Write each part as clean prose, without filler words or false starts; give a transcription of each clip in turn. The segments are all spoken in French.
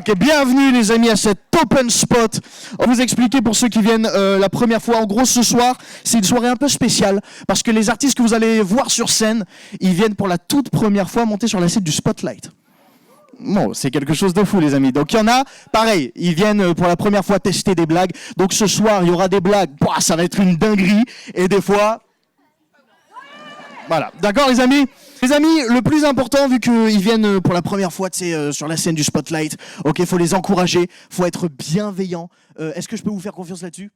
Ok, bienvenue les amis à cet open spot. On va vous expliquer pour ceux qui viennent la première fois. En gros, ce soir, c'est une soirée un peu spéciale parce que les artistes que vous allez voir sur scène, ils viennent pour la toute première fois monter sur la scène du Spotlight. Bon, c'est quelque chose de fou les amis. Donc il y en a, pareil, ils viennent pour la première fois tester des blagues. Donc ce soir, il y aura des blagues. Bah, ça va être une dinguerie. Et des fois... Voilà, d'accord les amis? Les amis, le plus important, vu qu'ils viennent pour la première fois sur la scène du Spotlight, ok, faut les encourager, faut être bienveillant. Est-ce que je peux vous faire confiance là-dessus?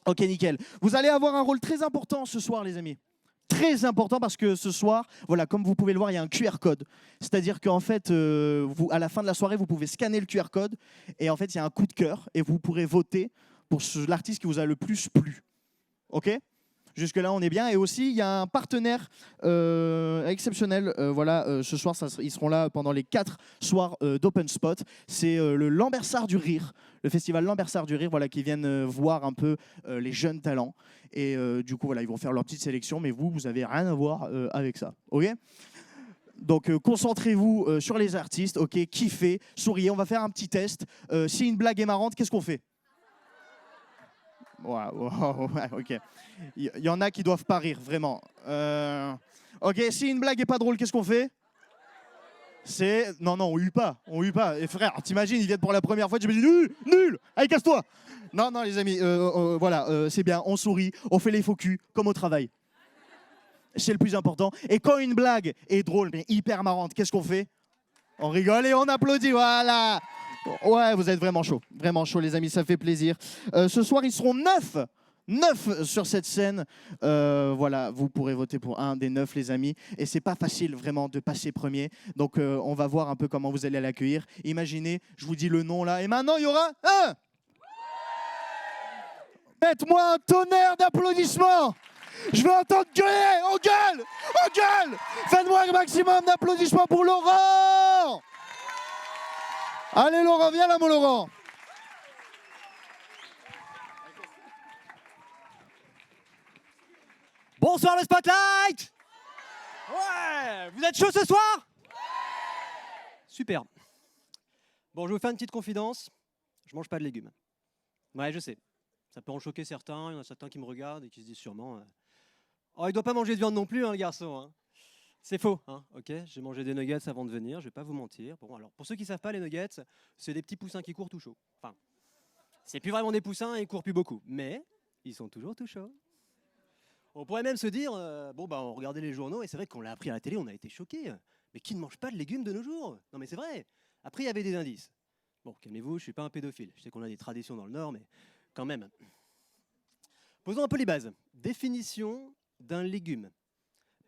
Ok, nickel. Vous allez avoir un rôle très important ce soir, les amis. Très important parce que ce soir, voilà, comme vous pouvez le voir, il y a un QR code. C'est-à-dire qu'en fait, à la fin de la soirée, vous pouvez scanner le QR code et en fait, il y a un coup de cœur et vous pourrez voter pour l'artiste qui vous a le plus plu. Ok? Jusque-là, on est bien. Et aussi, il y a un partenaire exceptionnel. Ce soir, ils seront là pendant les 4 soirs d'Open Spot. C'est le Lambersart du Rire, le festival Lambersart du Rire, voilà, qui viennent voir un peu les jeunes talents. Et du coup, voilà, ils vont faire leur petite sélection. Mais vous n'avez rien à voir avec ça. OK ? Donc, concentrez-vous sur les artistes. OK ? Kiffez, souriez. On va faire un petit test. Si une blague est marrante, qu'est-ce qu'on fait ? Ouais, ok. Il y en a qui doivent pas rire, vraiment. Ok, si une blague est pas drôle, qu'est-ce qu'on fait? Non, on hue pas. Et frère, t'imagines, ils viennent pour la première fois, tu me dis nul, allez, casse-toi. Non, les amis, c'est bien, on sourit, on fait les faux culs, comme au travail. C'est le plus important. Et quand une blague est drôle, mais hyper marrante, qu'est-ce qu'on fait? On rigole et on applaudit, voilà. Ouais, vous êtes vraiment chaud les amis, ça fait plaisir. Ce soir, ils seront 9 sur cette scène. Voilà, vous pourrez voter pour un des 9 les amis. Et c'est pas facile vraiment de passer premier. Donc on va voir un peu comment vous allez l'accueillir. Imaginez, je vous dis le nom là. Et maintenant, il y aura un. Faites-moi un tonnerre d'applaudissements. Je veux entendre gueuler. On gueule. Faites-moi un maximum d'applaudissements pour Laurent. Allez Laurent, viens là mon Laurent. Bonsoir le Spotlight. Ouais. Vous êtes chaud ce soir? Super. Bon, je vais vous faire une petite confidence. Je mange pas de légumes. Ouais, je sais. Ça peut en choquer certains. Il y en a certains qui me regardent et qui se disent sûrement oh, il doit pas manger de viande non plus, hein, le garçon. Hein. C'est faux, hein, ok. J'ai mangé des nuggets avant de venir, je vais pas vous mentir. Bon, alors, pour ceux qui savent pas, les nuggets, c'est des petits poussins qui courent tout chaud. Enfin, c'est plus vraiment des poussins, ils courent plus beaucoup. Mais, ils sont toujours tout chauds. On pourrait même se dire, on regardait les journaux, et c'est vrai qu'on l'a appris à la télé, on a été choqués. Mais qui ne mange pas de légumes de nos jours? Non mais c'est vrai. Après, il y avait des indices. Bon, calmez-vous, je suis pas un pédophile. Je sais qu'on a des traditions dans le Nord, mais quand même. Posons un peu les bases. Définition d'un légume.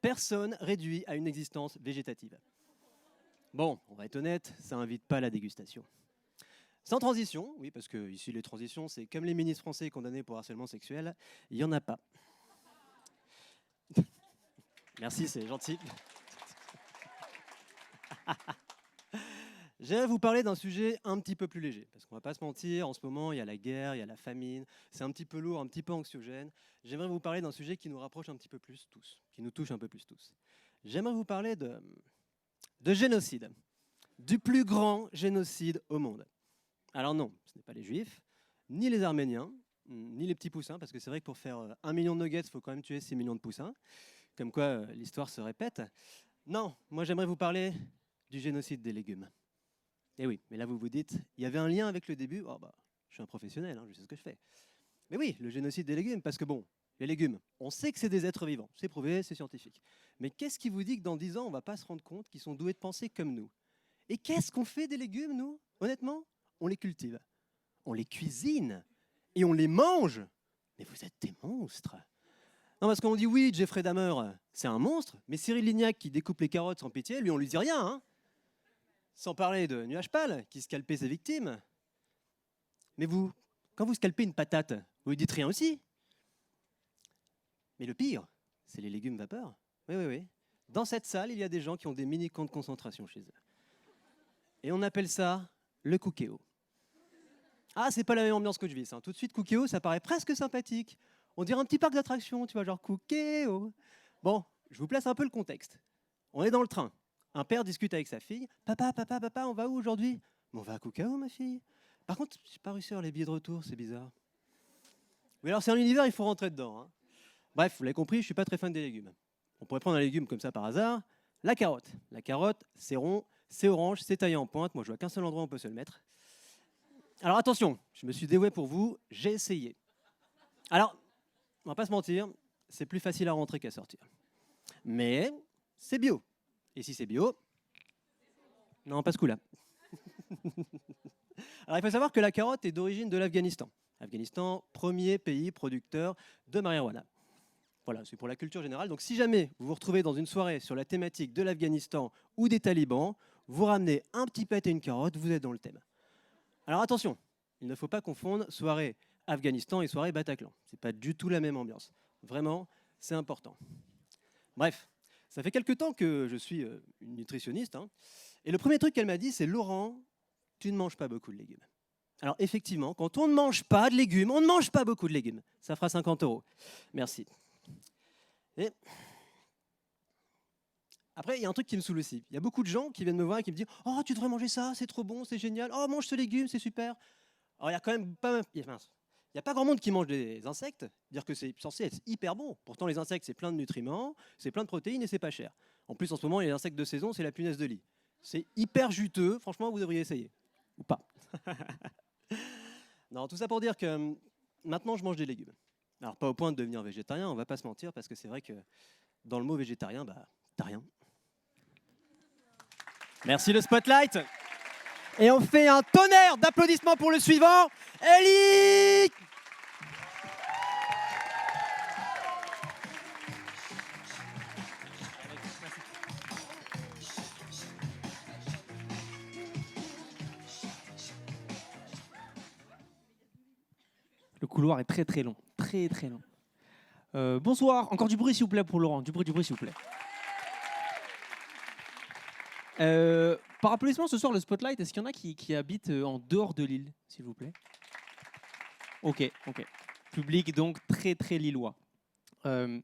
Personne réduit à une existence végétative. Bon, on va être honnête, ça invite pas à la dégustation. Sans transition, oui, parce que ici les transitions, c'est comme les ministres français condamnés pour harcèlement sexuel, il n'y en a pas. Merci, c'est gentil. J'aimerais vous parler d'un sujet un petit peu plus léger, parce qu'on va pas se mentir, en ce moment, il y a la guerre, il y a la famine, c'est un petit peu lourd, un petit peu anxiogène. J'aimerais vous parler d'un sujet qui nous rapproche un petit peu plus tous, qui nous touche un peu plus tous. J'aimerais vous parler de génocide, du plus grand génocide au monde. Alors non, ce n'est pas les Juifs, ni les Arméniens, ni les petits poussins, parce que c'est vrai que pour faire 1 million de nuggets, il faut quand même tuer 6 millions de poussins, comme quoi l'histoire se répète. Non, moi j'aimerais vous parler du génocide des légumes. Et oui, mais là vous vous dites, il y avait un lien avec le début. Oh bah, je suis un professionnel, hein, je sais ce que je fais. Mais oui, le génocide des légumes, parce que bon, les légumes, on sait que c'est des êtres vivants, c'est prouvé, c'est scientifique. Mais qu'est-ce qui vous dit que dans 10 ans, on ne va pas se rendre compte qu'ils sont doués de penser comme nous? Et qu'est-ce qu'on fait des légumes, nous? Honnêtement, on les cultive, on les cuisine et on les mange. Mais vous êtes des monstres. Non, parce qu'on dit oui, Jeffrey Dahmer, c'est un monstre, mais Cyril Lignac qui découpe les carottes sans pitié, lui on lui dit rien, hein. Sans parler de Nuage Pâle, qui scalpait ses victimes. Mais vous, quand vous scalpez une patate, vous lui dites rien aussi. Mais le pire, c'est les légumes vapeur. Oui. Dans cette salle, il y a des gens qui ont des mini-camps de concentration chez eux. Et on appelle ça le cookéo. Ah, c'est pas la même ambiance que je vis. Hein. Tout de suite, cookéo, ça paraît presque sympathique. On dirait un petit parc d'attractions, tu vois, genre cookéo. Bon, je vous place un peu le contexte. On est dans le train. Un père discute avec sa fille. Papa, papa, papa, on va où aujourd'hui? On va à Kukao, ma fille. Par contre, j'ai pas réussi à avoir les billets de retour, c'est bizarre. Mais alors, c'est un univers, il faut rentrer dedans. Hein. Bref, vous l'avez compris, je suis pas très fan des légumes. On pourrait prendre un légume comme ça par hasard. La carotte. La carotte, c'est rond, c'est orange, c'est taillé en pointe. Moi, je vois qu'un seul endroit où on peut se le mettre. Alors attention, je me suis dévoué pour vous, j'ai essayé. Alors, on va pas se mentir, c'est plus facile à rentrer qu'à sortir. Mais c'est bio. Et si c'est bio, non, pas ce coup-là. Alors, il faut savoir que la carotte est d'origine de l'Afghanistan. Afghanistan, premier pays producteur de marijuana. Voilà, c'est pour la culture générale. Donc, si jamais vous vous retrouvez dans une soirée sur la thématique de l'Afghanistan ou des talibans, vous ramenez un petit pet et une carotte, vous êtes dans le thème. Alors, attention, il ne faut pas confondre soirée Afghanistan et soirée Bataclan. Ce n'est pas du tout la même ambiance. Vraiment, c'est important. Bref, ça fait quelques temps que je suis une nutritionniste. Hein, et le premier truc qu'elle m'a dit, c'est « Laurent, tu ne manges pas beaucoup de légumes ». Alors effectivement, quand on ne mange pas de légumes, on ne mange pas beaucoup de légumes. Ça fera 50 €. Merci. Et après, il y a un truc qui me saoule aussi. Il y a beaucoup de gens qui viennent me voir et qui me disent « Oh, tu devrais manger ça, c'est trop bon, c'est génial. Oh, mange ce légume, c'est super. » Alors il y a quand même pas... Il n'y a pas grand monde qui mange des insectes, dire que c'est censé être hyper bon. Pourtant, les insectes, c'est plein de nutriments, c'est plein de protéines et c'est pas cher. En plus, en ce moment, les insectes de saison, c'est la punaise de lit. C'est hyper juteux. Franchement, vous devriez essayer. Ou pas. Non, tout ça pour dire que maintenant, je mange des légumes. Alors, pas au point de devenir végétarien, on va pas se mentir, parce que c'est vrai que dans le mot végétarien, bah, t'as rien. Merci le spotlight. Et on fait un tonnerre d'applaudissements pour le suivant, Ellie. Le couloir est très très long, très très long. Bonsoir, encore du bruit s'il vous plaît pour Laurent, du bruit s'il vous plaît. Par applaudissement ce soir le spotlight, est-ce qu'il y en a qui habitent en dehors de l'île, s'il vous plaît? Ok. Public donc très très lillois. Je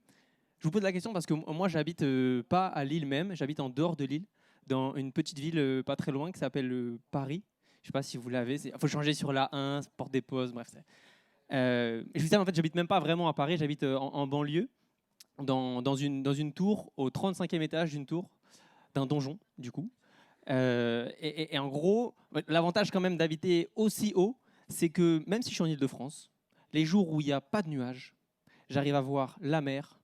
vous pose la question parce que moi j'habite pas à Lille même, j'habite en dehors de Lille, dans une petite ville pas très loin qui s'appelle Paris. Je sais pas si vous l'avez, il faut changer sur la 1, porte des pauses, bref. Je vous dis, en fait, j'habite même pas vraiment à Paris, j'habite en banlieue, dans une tour, au 35e étage d'une tour, d'un donjon, du coup. Et en gros, l'avantage quand même d'habiter aussi haut, c'est que même si je suis en Île-de-France, les jours où il n'y a pas de nuages, j'arrive à voir la mer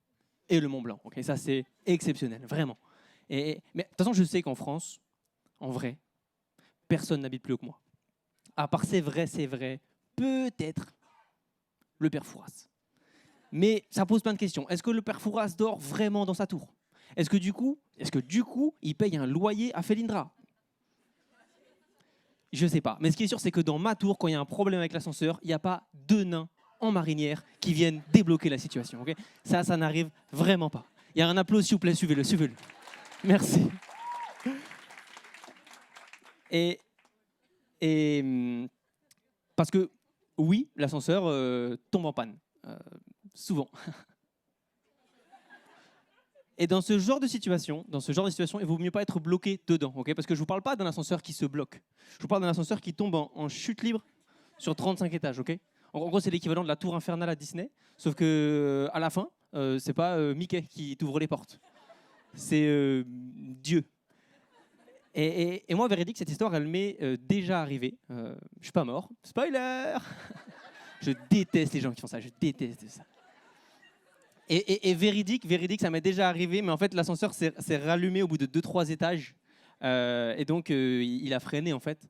et le Mont Blanc. Okay, ça, c'est exceptionnel, vraiment. Mais de toute façon, je sais qu'en France, en vrai, personne n'habite plus haut que moi. À part c'est vrai, peut-être le père Fouras. Mais ça pose plein de questions. Est-ce que le père Fouras dort vraiment dans sa tour? Est-ce que du coup, il paye un loyer à Felindra? Je ne sais pas. Mais ce qui est sûr, c'est que dans ma tour, quand il y a un problème avec l'ascenseur, il n'y a pas 2 nains en marinière qui viennent débloquer la situation. Okay, ça n'arrive vraiment pas. Il y a un applaudissement, s'il vous plaît, suivez-le. Merci. Et parce que, oui, l'ascenseur tombe en panne. Souvent. Et dans ce genre de situation, il vaut mieux pas être bloqué dedans, okay, parce que je vous parle pas d'un ascenseur qui se bloque. Je vous parle d'un ascenseur qui tombe en chute libre sur 35 étages, ok. En gros, c'est l'équivalent de la tour infernale à Disney, sauf que à la fin, c'est pas Mickey qui t'ouvre les portes, c'est Dieu. Et moi, véridique, cette histoire, elle m'est déjà arrivée. Je suis pas mort. Spoiler. Je déteste les gens qui font ça. Je déteste ça. Et véridique, ça m'est déjà arrivé, mais en fait, l'ascenseur s'est rallumé au bout de 2-3 étages. Et donc, il a freiné, en fait.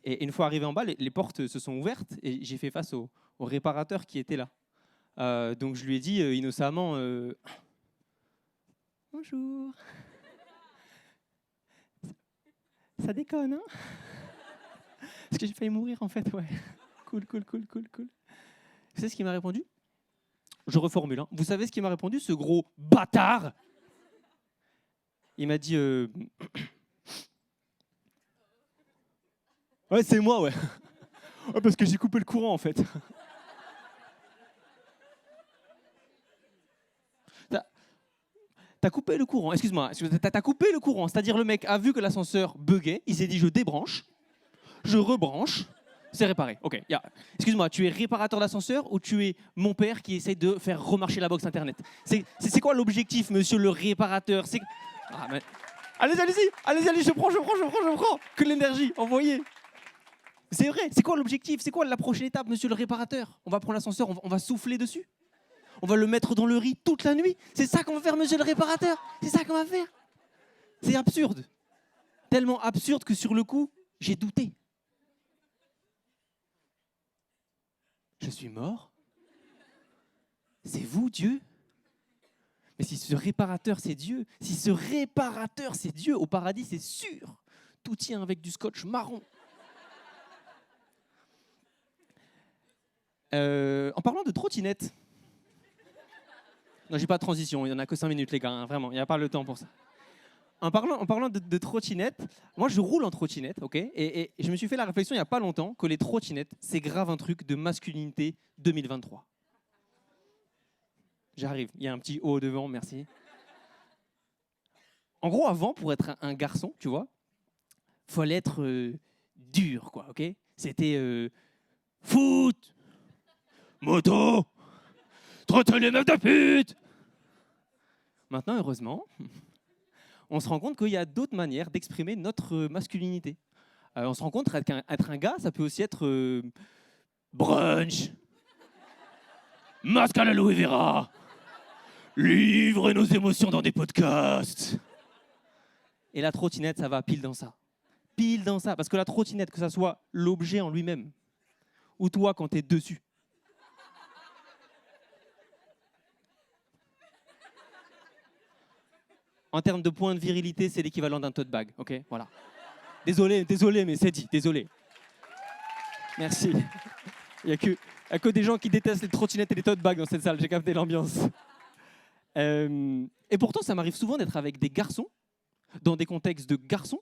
Et une fois arrivé en bas, les portes se sont ouvertes et j'ai fait face au réparateur qui était là. Donc, je lui ai dit innocemment bonjour. Ça déconne, hein? Parce que j'ai failli mourir, en fait, ouais. Cool. Vous savez ce qu'il m'a répondu? Je reformule. Hein. Vous savez ce qu'il m'a répondu, ce gros bâtard? Il m'a dit... Ouais, c'est moi, ouais. Ouais, parce que j'ai coupé le courant, en fait. T'as coupé le courant, excuse-moi, t'as coupé le courant, c'est-à-dire le mec a vu que l'ascenseur buguait, il s'est dit je débranche, je rebranche, c'est réparé. Ok, excuse-moi, tu es réparateur d'ascenseur ou tu es mon père qui essaye de faire remarcher la box internet? C'est quoi l'objectif, monsieur le réparateur? Mais... Allez-y, je prends. Que de l'énergie, envoyez. C'est vrai, c'est quoi l'objectif? C'est quoi la prochaine étape, monsieur le réparateur? On va prendre l'ascenseur, on va souffler dessus? On va le mettre dans le riz toute la nuit? C'est ça qu'on va faire, monsieur le réparateur? C'est ça qu'on va faire? C'est absurde. Tellement absurde que sur le coup, j'ai douté. Je suis mort? C'est vous, Dieu? Mais si ce réparateur, c'est Dieu, au paradis, c'est sûr. Tout tient avec du scotch marron. En parlant de trottinette... Non, j'ai pas de transition, il n'y en a que 5 minutes, les gars, hein, vraiment, il n'y a pas le temps pour ça. En parlant de trottinette, moi je roule en trottinette, ok, et je me suis fait la réflexion il n'y a pas longtemps que les trottinettes, c'est grave un truc de masculinité 2023. J'arrive, il y a un petit haut devant, merci. En gros, avant, pour être un garçon, tu vois, fallait être dur, quoi, ok. C'était foot, moto, trotter les meufs de pute. Maintenant, heureusement, on se rend compte qu'il y a d'autres manières d'exprimer notre masculinité. On se rend compte qu'être un gars, ça peut aussi être brunch, masque à l'aloe vera, livrer nos émotions dans des podcasts. Et la trottinette, ça va pile dans ça. Pile dans ça. Parce que la trottinette, que ça soit l'objet en lui-même, ou toi quand t'es dessus. En termes de points de virilité, c'est l'équivalent d'un tote bag, ok? Voilà. Désolé, mais c'est dit, désolé. Merci. Il n'y a que des gens qui détestent les trottinettes et les tote bags dans cette salle, j'ai capté l'ambiance. Et pourtant, ça m'arrive souvent d'être avec des garçons, dans des contextes de garçons.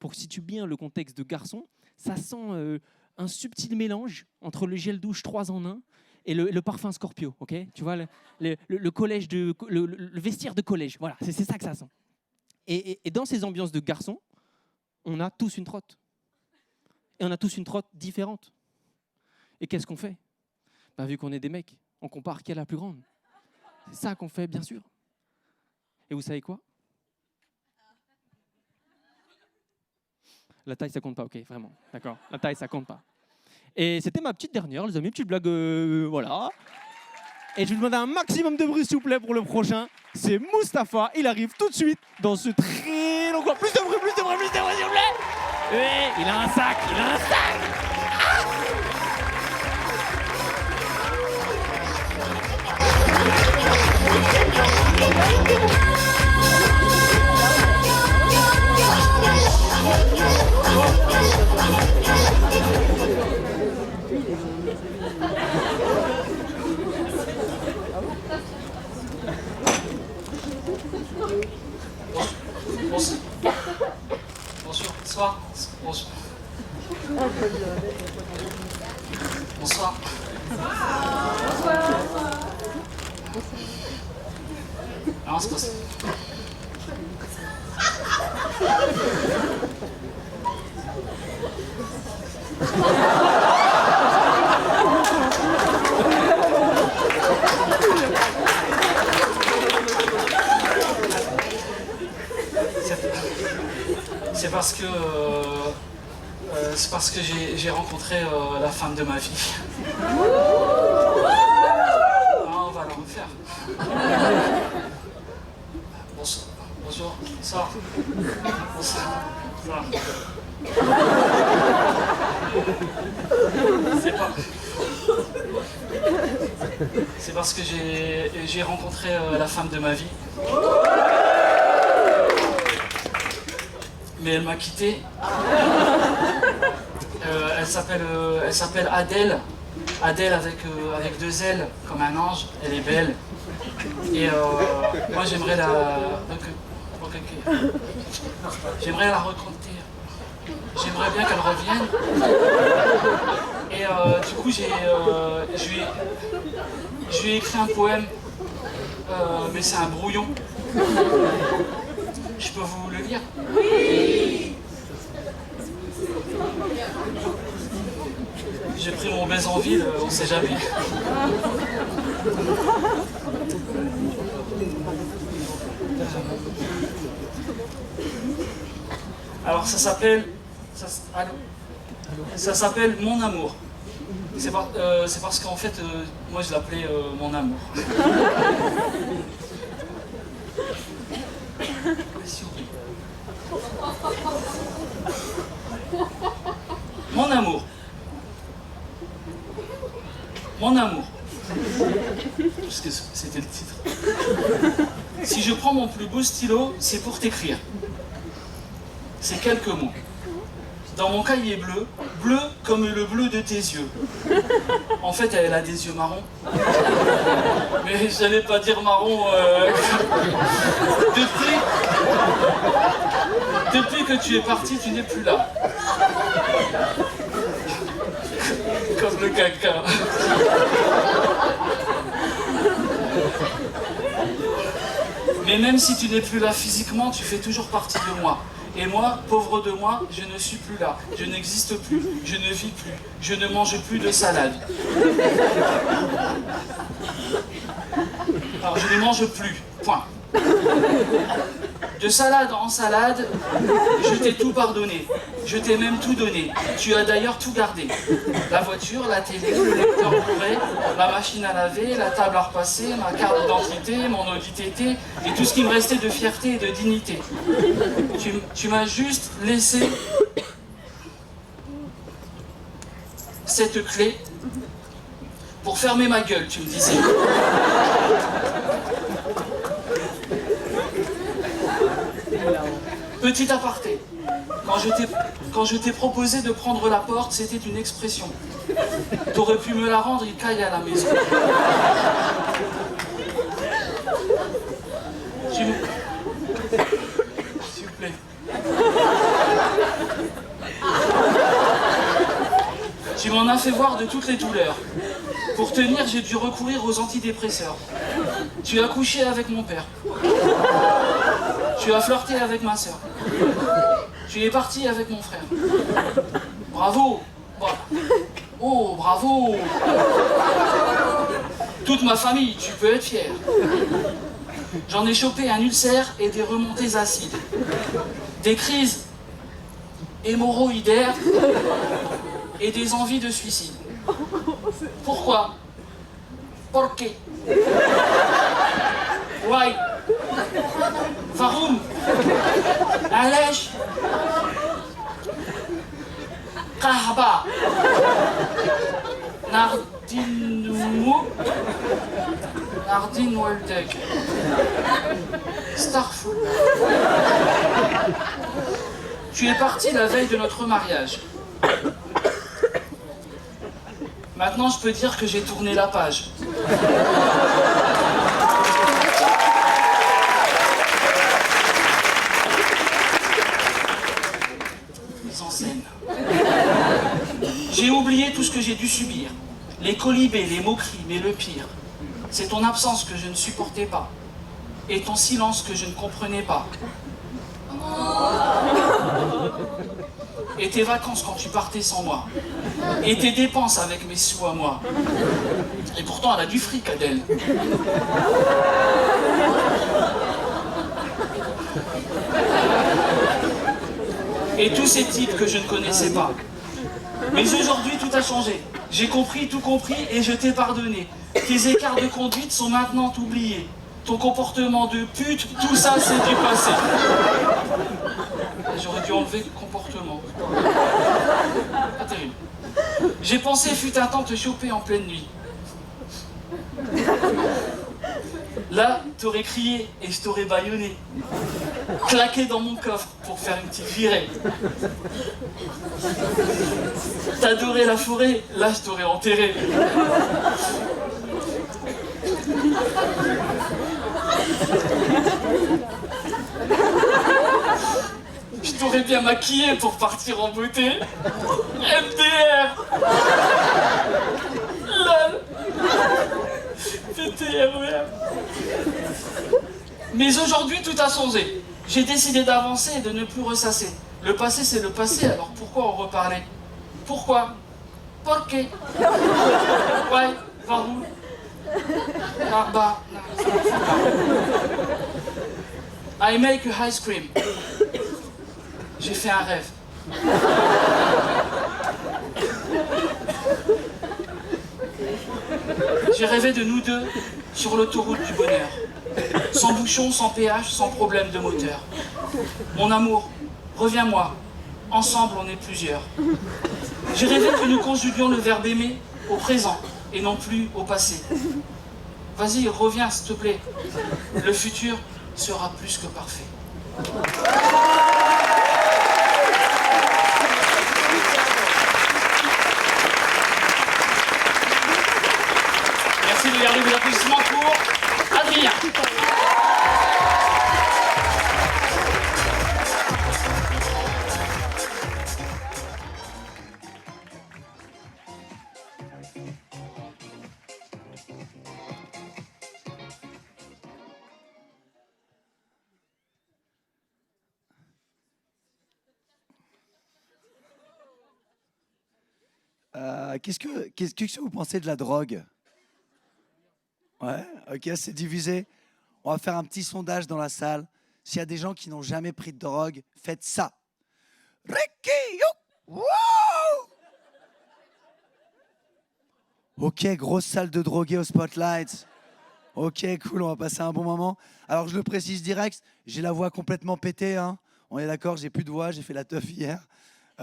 Pour situer bien le contexte de garçons, ça sent un subtil mélange entre le gel douche 3 en 1 et le parfum Scorpio, ok? Tu vois, le collège le vestiaire de collège, voilà, c'est ça que ça sent. Et dans ces ambiances de garçons, on a tous une trotte. Et on a tous une trotte différente. Et qu'est-ce qu'on fait? Vu qu'on est des mecs, on compare qui est la plus grande. C'est ça qu'on fait, bien sûr. Et vous savez quoi? La taille, ça compte pas, ok, vraiment. D'accord, la taille, ça compte pas. Et c'était ma petite dernière, les amis, petite blague, voilà. Et je vais demander un maximum de bruit, s'il vous plaît, pour le prochain. C'est Mustapha, il arrive tout de suite dans ce très long... Plus de bruit, s'il vous plaît. Oui, il a un sac. Bonsoir. Bonsoir. Alors, c'est pas ça. C'est parce que j'ai rencontré la femme de ma vie. On va la refaire. Bonjour. Bonsoir. Voilà. C'est parce que j'ai rencontré la femme de ma vie. Mais elle m'a quitté. Elle s'appelle Adèle. Adèle avec 2 ailes, comme un ange. Elle est belle. Et moi j'aimerais j'aimerais la rencontrer. J'aimerais bien qu'elle revienne. Et du coup je lui ai écrit un poème, mais c'est un brouillon. Je peux vous le lire? J'ai pris mon baise en ville, on sait jamais. Alors ça s'appelle... Ça s'appelle Mon Amour. C'est parce qu'en fait, moi je l'appelais Mon Amour. Mon amour. Mon amour. Parce que c'était le titre. Si je prends mon plus beau stylo, c'est pour t'écrire. C'est quelques mots. Dans mon cahier bleu, bleu comme le bleu de tes yeux. En fait, elle a des yeux marrons. Mais j'allais pas dire marron. Depuis que tu es parti, tu n'es plus là. Comme le caca. Mais même si tu n'es plus là physiquement, tu fais toujours partie de moi. Et moi, pauvre de moi, je ne suis plus là. Je n'existe plus. Je ne vis plus. Je ne mange plus de salade. Alors, je ne mange plus. Point. De salade en salade, je t'ai tout pardonné. Je t'ai même tout donné. Tu as d'ailleurs tout gardé. La voiture, la télé, le lecteur Blu-ray, la machine à laver, la table à repasser, ma carte d'identité, mon Audi TT et tout ce qui me restait de fierté et de dignité. Tu m'as juste laissé cette clé pour fermer ma gueule, tu me disais. Petit aparté, quand je t'ai proposé de prendre la porte, c'était une expression. T'aurais pu me la rendre, il caille à la maison. S'il vous plaît. Tu m'en as fait voir de toutes les douleurs. Pour tenir, j'ai dû recourir aux antidépresseurs. Tu as couché avec mon père. Tu as flirté avec ma soeur. Tu es parti avec mon frère. Bravo. Oh, bravo. Toute ma famille, tu peux être fier. J'en ai chopé un ulcère et des remontées acides. Des crises hémorroïdaires et des envies de suicide. Pourquoi? Porque? Why? Warum? علاش؟ قهبة ناردين والدك استغفر. Tu es parti la veille de notre mariage. Maintenant, je peux dire que j'ai tourné la page. Mise en scène. J'ai oublié tout ce que j'ai dû subir. Les colibés, les moqueries, mais le pire, c'est ton absence que je ne supportais pas. Et ton silence que je ne comprenais pas. Et tes vacances quand tu partais sans moi. Et tes dépenses avec mes sous à moi. Et pourtant, elle a du fric, Adèle. Et tous ces types que je ne connaissais pas. Mais aujourd'hui, tout a changé. J'ai compris, tout compris, et je t'ai pardonné. Tes écarts de conduite sont maintenant oubliés. Ton comportement de pute, tout ça, c'est du passé. J'aurais dû enlever le comportement. Pas terrible. J'ai pensé, fut un temps, te choper en pleine nuit. Là, t'aurais crié et je t'aurais bâillonné. Claqué dans mon coffre pour faire une petite virée. T'adorais la forêt, là je t'aurais enterré. Je t'aurais bien maquillé pour partir en beauté. MDR. LOL. PTRER. Mais aujourd'hui, tout a changé. J'ai décidé d'avancer et de ne plus ressasser. Le passé, c'est le passé, alors pourquoi en reparler? Pourquoi? Porque? Ouais, pardon. Là-bas. I make a ice cream. J'ai fait un rêve. J'ai rêvé de nous deux sur l'autoroute du bonheur. Sans bouchon, sans péage, sans problème de moteur. Mon amour, reviens-moi. Ensemble, on est plusieurs. J'ai rêvé que nous conjuguions le verbe aimer au présent et non plus au passé. Vas-y, reviens, s'il te plaît. Le futur sera plus que parfait. Merci de garder vos applaudissements pour Adrien. Qu'est-ce que vous pensez de la drogue? Ouais, ok, c'est divisé. On va faire un petit sondage dans la salle. S'il y a des gens qui n'ont jamais pris de drogue, faites ça. Ricky, wow! Ok, grosse salle de drogués au Spotlight. Ok, cool, on va passer un bon moment. Alors, je le précise direct, j'ai la voix complètement pétée. Hein. On est d'accord, j'ai plus de voix, j'ai fait la teuf hier.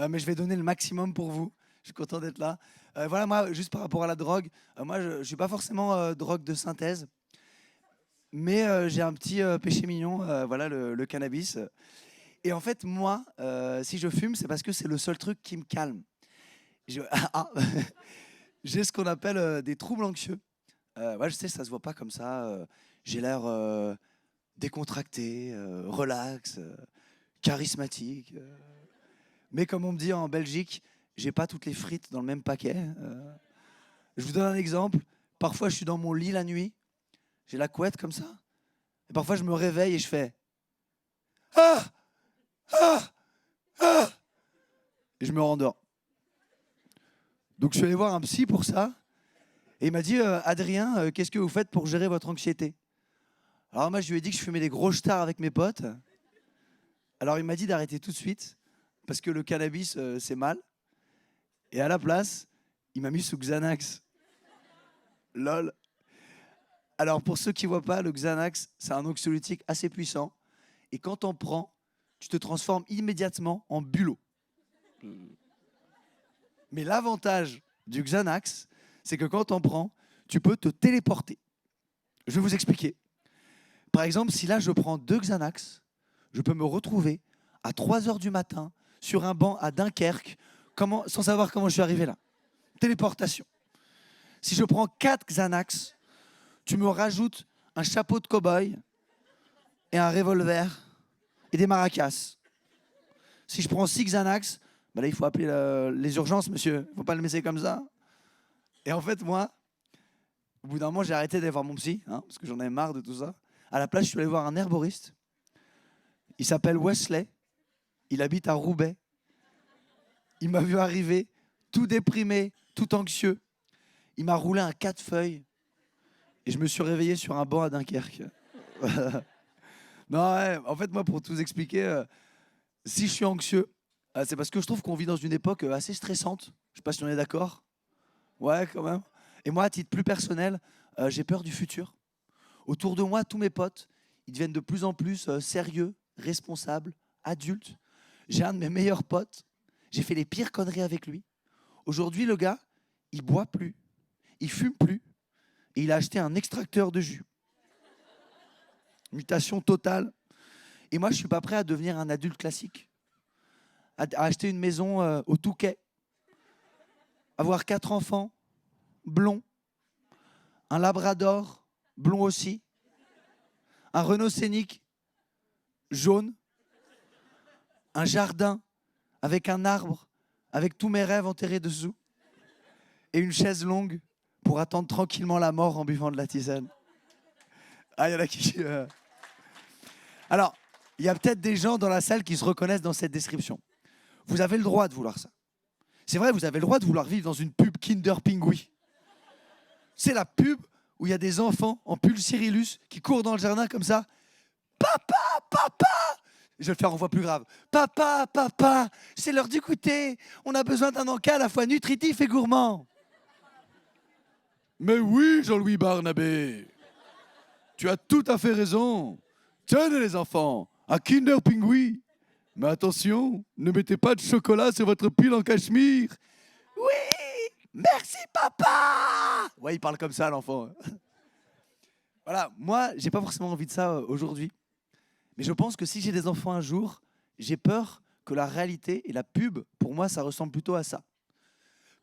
Mais je vais donner le maximum pour vous. Je suis content d'être là. Voilà, moi, juste par rapport à la drogue, moi, je ne suis pas forcément drogue de synthèse, mais j'ai un petit péché mignon, voilà, le cannabis. Et en fait, moi, si je fume, c'est parce que c'est le seul truc qui me calme. J'ai ce qu'on appelle des troubles anxieux. Ouais, je sais, ça se voit pas comme ça. J'ai l'air décontracté, relax, charismatique. Mais comme on me dit en Belgique, j'ai pas toutes les frites dans le même paquet. Je vous donne un exemple. Parfois, je suis dans mon lit la nuit, j'ai la couette comme ça, et parfois je me réveille et je fais ah ah ah et je me rendors. Donc je suis allé voir un psy pour ça, et il m'a dit Adrien, qu'est-ce que vous faites pour gérer votre anxiété? Alors moi, je lui ai dit que je fumais des gros stars avec mes potes. Alors il m'a dit d'arrêter tout de suite parce que le cannabis c'est mal. Et à la place, il m'a mis sous Xanax. Lol. Alors, pour ceux qui ne voient pas, le Xanax, c'est un anxiolytique assez puissant. Et quand t'en prends, tu te transformes immédiatement en bulot. Mais l'avantage du Xanax, c'est que quand t'en prends, tu peux te téléporter. Je vais vous expliquer. Par exemple, si là, je prends 2 Xanax, je peux me retrouver à 3h du matin sur un banc à Dunkerque, sans savoir comment je suis arrivé là. Téléportation. Si je prends 4 Xanax, tu me rajoutes un chapeau de cow-boy et un revolver et des maracas. Si je prends 6 Xanax, bah là, il faut appeler les urgences, monsieur. Il ne faut pas le laisser comme ça. Et en fait, moi, au bout d'un moment, j'ai arrêté d'aller voir mon psy, hein, parce que j'en avais marre de tout ça. À la place, je suis allé voir un herboriste. Il s'appelle Wesley. Il habite à Roubaix. Il m'a vu arriver, tout déprimé, tout anxieux. Il m'a roulé un 4 feuilles et je me suis réveillé sur un banc à Dunkerque. Non, ouais, en fait, moi, pour tout vous expliquer, si je suis anxieux, c'est parce que je trouve qu'on vit dans une époque assez stressante. Je ne sais pas si on est d'accord. Ouais, quand même. Et moi, à titre plus personnel, j'ai peur du futur. Autour de moi, tous mes potes, ils deviennent de plus en plus sérieux, responsables, adultes. J'ai un de mes meilleurs potes. J'ai fait les pires conneries avec lui. Aujourd'hui, le gars, il boit plus, il fume plus, et il a acheté un extracteur de jus. Mutation totale. Et moi, je suis pas prêt à devenir un adulte classique. À acheter une maison au Touquet, avoir 4 enfants, blonds, un labrador, blond aussi, un Renault Scénic, jaune, un jardin avec un arbre, avec tous mes rêves enterrés dessous, et une chaise longue pour attendre tranquillement la mort en buvant de la tisane. Ah, il y en a qui... Alors, il y a peut-être des gens dans la salle qui se reconnaissent dans cette description. Vous avez le droit de vouloir ça. C'est vrai, vous avez le droit de vouloir vivre dans une pub Kinder Pingui. C'est la pub où il y a des enfants en pull Cyrillus qui courent dans le jardin comme ça. Papa, papa! Je vais le faire en voix plus grave. Papa, papa, c'est l'heure du goûter. On a besoin d'un encas à la fois nutritif et gourmand. Mais oui, Jean-Louis Barnabé. Tu as tout à fait raison. Tenez les enfants, un Kinder Pingui. Mais attention, ne mettez pas de chocolat sur votre pull en cachemire. Oui, merci papa. Ouais, il parle comme ça l'enfant. Voilà, moi, j'ai pas forcément envie de ça aujourd'hui. Mais je pense que si j'ai des enfants un jour, j'ai peur que la réalité et la pub, pour moi, ça ressemble plutôt à ça.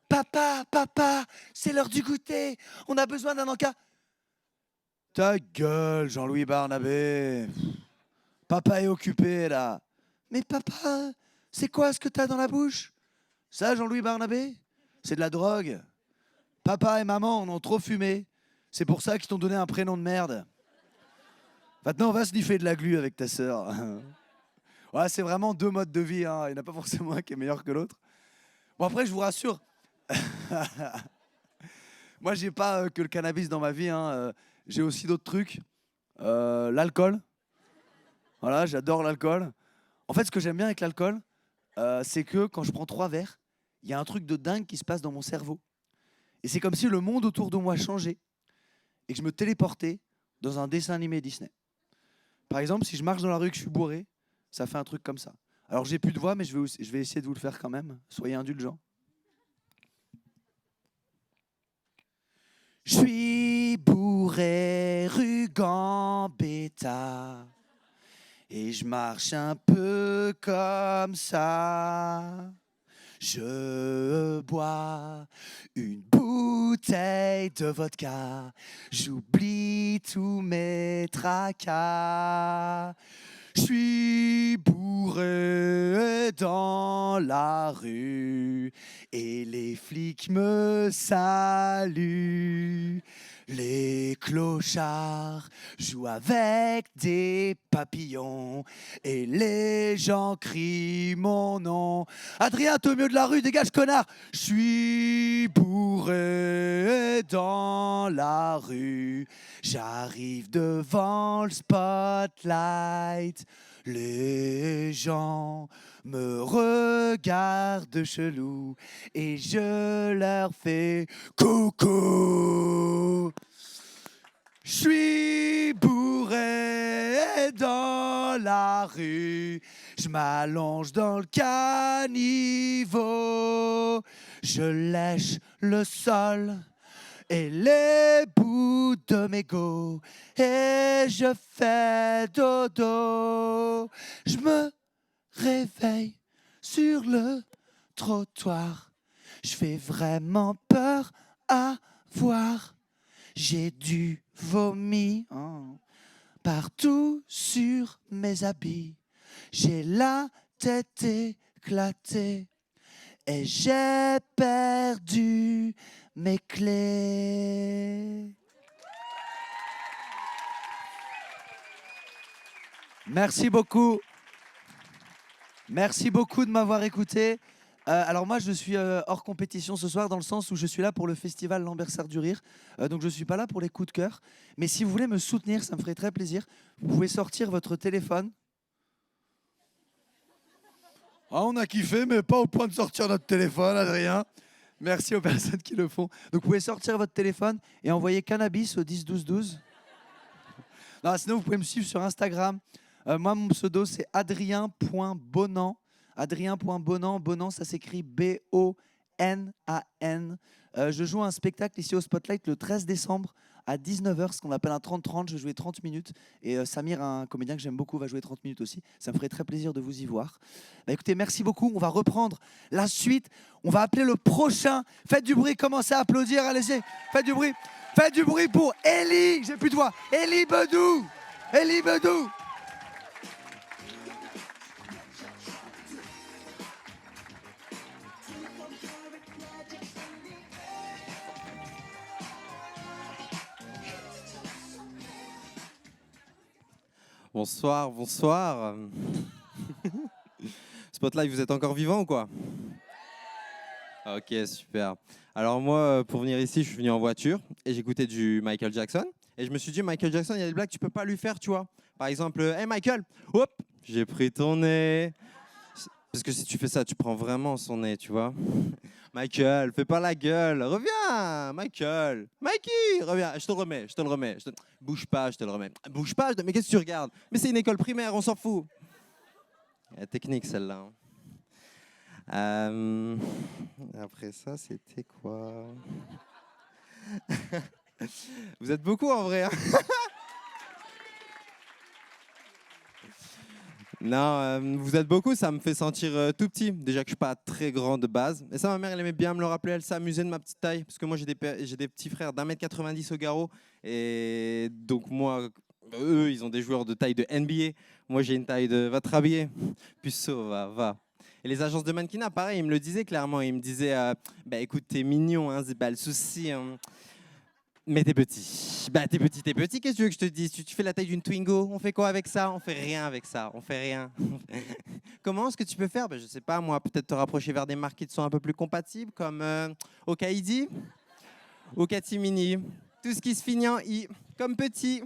Papa, papa, c'est l'heure du goûter. On a besoin d'un encas. Ta gueule, Jean-Louis Barnabé. Papa est occupé, là. Mais papa, c'est quoi ce que t'as dans la bouche? Ça, Jean-Louis Barnabé, c'est de la drogue. Papa et maman en ont trop fumé. C'est pour ça qu'ils t'ont donné un prénom de merde. Maintenant, on va sniffer de la glu avec ta sœur. Ouais, c'est vraiment deux modes de vie. Hein. Il n'y en a pas forcément un qui est meilleur que l'autre. Bon, après, je vous rassure. Moi, j'ai pas que le cannabis dans ma vie. Hein. J'ai aussi d'autres trucs. L'alcool. Voilà, j'adore l'alcool. En fait, ce que j'aime bien avec l'alcool, c'est que quand je prends 3 verres, il y a un truc de dingue qui se passe dans mon cerveau. Et c'est comme si le monde autour de moi changeait et que je me téléportais dans un dessin animé Disney. Par exemple, si je marche dans la rue et que je suis bourré, ça fait un truc comme ça. Alors, j'ai plus de voix, mais je vais essayer de vous le faire quand même. Soyez indulgents. Je suis bourré rue Gambetta et je marche un peu comme ça. Je bois une bouteille de vodka, j'oublie tous mes tracas. Je suis bourré dans la rue et les flics me saluent. Les clochards jouent avec des papillons et les gens crient mon nom. Adrien, t'es au milieu de la rue, dégage connard. Je suis bourré dans la rue, j'arrive devant le spotlight. Les gens me regardent chelou et je leur fais coucou. Je suis bourré dans la rue, je m'allonge dans le caniveau, je lèche le sol et les bouts de mégot et je fais dodo. Je me réveille sur le trottoir, je fais vraiment peur à voir. J'ai du vomi partout sur mes habits, j'ai la tête éclatée et j'ai perdu mes clés. Merci beaucoup. Merci beaucoup de m'avoir écouté. Alors moi, je suis hors compétition ce soir dans le sens où je suis là pour le festival Lambersart du Rire. Donc je ne suis pas là pour les coups de cœur. Mais si vous voulez me soutenir, ça me ferait très plaisir. Vous pouvez sortir votre téléphone. Ah, on a kiffé, mais pas au point de sortir notre téléphone, Adrien. Merci aux personnes qui le font. Donc vous pouvez sortir votre téléphone et envoyer cannabis au 10 12 12. Non, sinon, vous pouvez me suivre sur Instagram. Moi, mon pseudo, c'est adrien.bonan. Adrien.bonan. Bonan, ça s'écrit B-O-N-A-N. Je joue un spectacle ici au Spotlight le 13 décembre à 19h, ce qu'on appelle un 30-30. Je vais jouer 30 minutes. Et Samir, un comédien que j'aime beaucoup, va jouer 30 minutes aussi. Ça me ferait très plaisir de vous y voir. Bah, écoutez, merci beaucoup. On va reprendre la suite. On va appeler le prochain. Faites du bruit, commencez à applaudir. Allez-y, faites du bruit. Faites du bruit pour Elie. J'ai plus de voix. Elie Bedou. Elie Bedou. Bonsoir, bonsoir. Spotlight, vous êtes encore vivant ou quoi? Ok, super. Alors moi, pour venir ici, je suis venu en voiture et j'écoutais du Michael Jackson. Et je me suis dit, Michael Jackson, il y a des blagues que tu peux pas lui faire, tu vois. Par exemple, Hey Michael, hop, j'ai pris ton nez. Parce que si tu fais ça, tu prends vraiment son nez, tu vois. Michael, fais pas la gueule. Reviens, Michael. Mikey, reviens. Je te le remets, je te le remets. Bouge pas, je te le remets. Bouge pas, mais qu'est-ce que tu regardes? Mais c'est une école primaire, on s'en fout. La technique, celle-là. Après ça, c'était quoi? Vous êtes beaucoup en vrai. Hein. Non, vous êtes beaucoup, ça me fait sentir tout petit. Déjà que je suis pas très grand de base. Et ça, ma mère, elle aimait bien me le rappeler. Elle s'amusait de ma petite taille. Parce que moi, j'ai des petits frères d'1,90 m au garrot. Et donc, moi, eux, ils ont des joueurs de taille de NBA. Moi, j'ai une taille de va te rhabiller. Puceau, va. Et les agences de mannequinat, pareil, ils me le disaient clairement. Ils me disaient bah écoute, t'es mignon, hein, c'est pas le souci. Hein. Mais t'es petit. Bah t'es petit, qu'est-ce que tu veux que je te dise? Tu fais la taille d'une Twingo, on fait quoi avec ça? On fait rien avec ça, on fait rien. Comment est-ce que tu peux faire? Bah, je sais pas, moi, peut-être te rapprocher vers des marques qui te sont un peu plus compatibles, comme Okaidi, Okatimini, tout ce qui se finit en I, comme petit.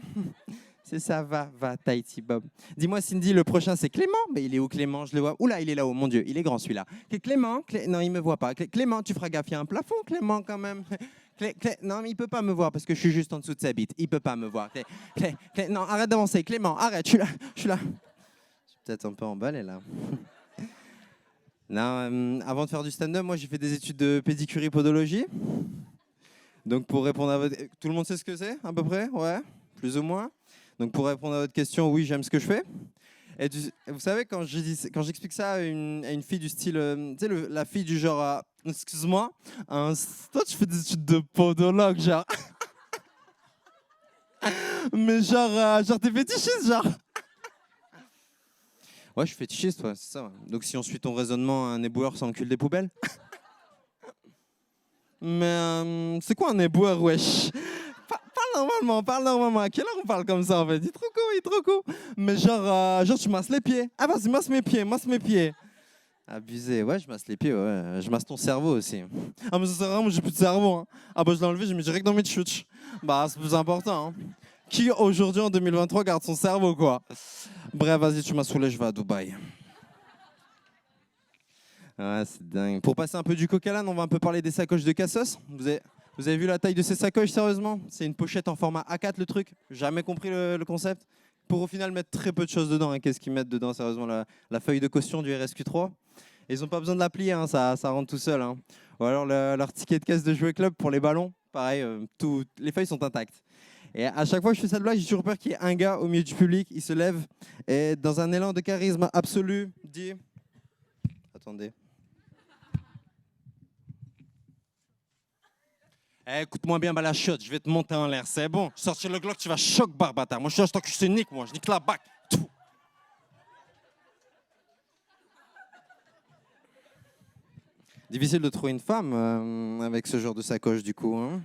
C'est ça, va, Tahiti Bob. Dis-moi, Cindy, le prochain, c'est Clément. Mais il est où, Clément? Je le vois. Oula, il est là-haut, mon Dieu, il est grand, celui-là. Clément, non, il me voit pas. Clément, tu feras gaffe, il y a un plafond, Clément, quand même. Non, mais il peut pas me voir parce que je suis juste en dessous de sa bite. Il peut pas me voir. Non, arrête d'avancer, Clément, arrête, je suis là. Je suis peut-être un peu emballé, là. Non, avant de faire du stand-up, moi, j'ai fait des études de pédicurie podologie. Donc, pour répondre à votre... Tout le monde sait ce que c'est, à peu près? Ouais, plus ou moins. Donc pour répondre à votre question, oui, j'aime ce que je fais. Et vous savez, quand j'explique ça à une fille du style, tu sais, la fille du genre, excuse-moi, toi tu fais des études de podologue, genre. Mais genre t'es fétichiste, genre. Ouais, je suis fétichiste, ouais, c'est ça. Ouais. Donc si on suit ton raisonnement, un éboueur s'encule des poubelles. Mais c'est quoi un éboueur, wesh? Parle normalement. À quelle heure on parle comme ça en fait? Il est trop court. Mais genre tu masses les pieds. Ah vas-y, masse mes pieds. Abusé, ouais, je masse les pieds, ouais. Je masse ton cerveau aussi. Ah mais ça sert à rien, moi j'ai plus de cerveau. Hein. Ah bah je l'ai enlevé, j'ai mis direct dans mes chouches. Bah c'est plus important. Hein. Qui aujourd'hui en 2023 garde son cerveau quoi? Bref, vas-y, tu m'as saoulé, je vais à Dubaï. Ouais, c'est dingue. Pour passer un peu du coq à l'âne, on va un peu parler des sacoches de Cassos. Vous avez vu la taille de ces sacoches, sérieusement? C'est une pochette en format A4, le truc. Jamais compris le concept. Pour au final mettre très peu de choses dedans. Hein. Qu'est-ce qu'ils mettent dedans, sérieusement? La feuille de caution du RSQ3. Et ils n'ont pas besoin de la plier, hein. Ça rentre tout seul. Hein. Ou alors leur ticket de caisse de jouet club pour les ballons. Pareil, les feuilles sont intactes. Et à chaque fois que je fais cette blague, j'ai toujours peur qu'il y ait un gars au milieu du public. Il se lève et dans un élan de charisme absolu, dit... Attendez. Écoute-moi bien, la shot, je vais te monter en l'air, c'est bon. Sortir le Glock, tu vas choc barbata. Moi, je suis que je te nique, moi, je nique la bac. Tout. Difficile de trouver une femme avec ce genre de sacoche, du coup. Hein.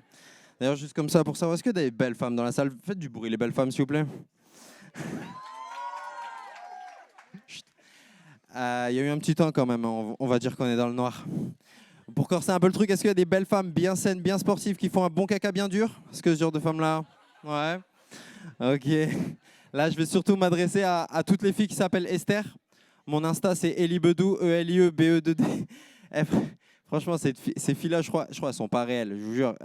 D'ailleurs, juste comme ça, pour savoir, est-ce qu'il y a des belles femmes dans la salle? Faites du bruit, les belles femmes, s'il vous plaît. Il y a eu un petit temps quand même, on va dire qu'on est dans le noir. Pour corser un peu le truc, est-ce qu'il y a des belles femmes bien saines, bien sportives, qui font un bon caca bien dur? Est-ce que ce genre de femmes-là? Ouais. Ok. Là, je vais surtout m'adresser à toutes les filles qui s'appellent Esther. Mon Insta, c'est Elibedou, E-L-I-E-B-E-D-D. Franchement, ces filles-là, je crois, elles sont pas réelles, je vous jure.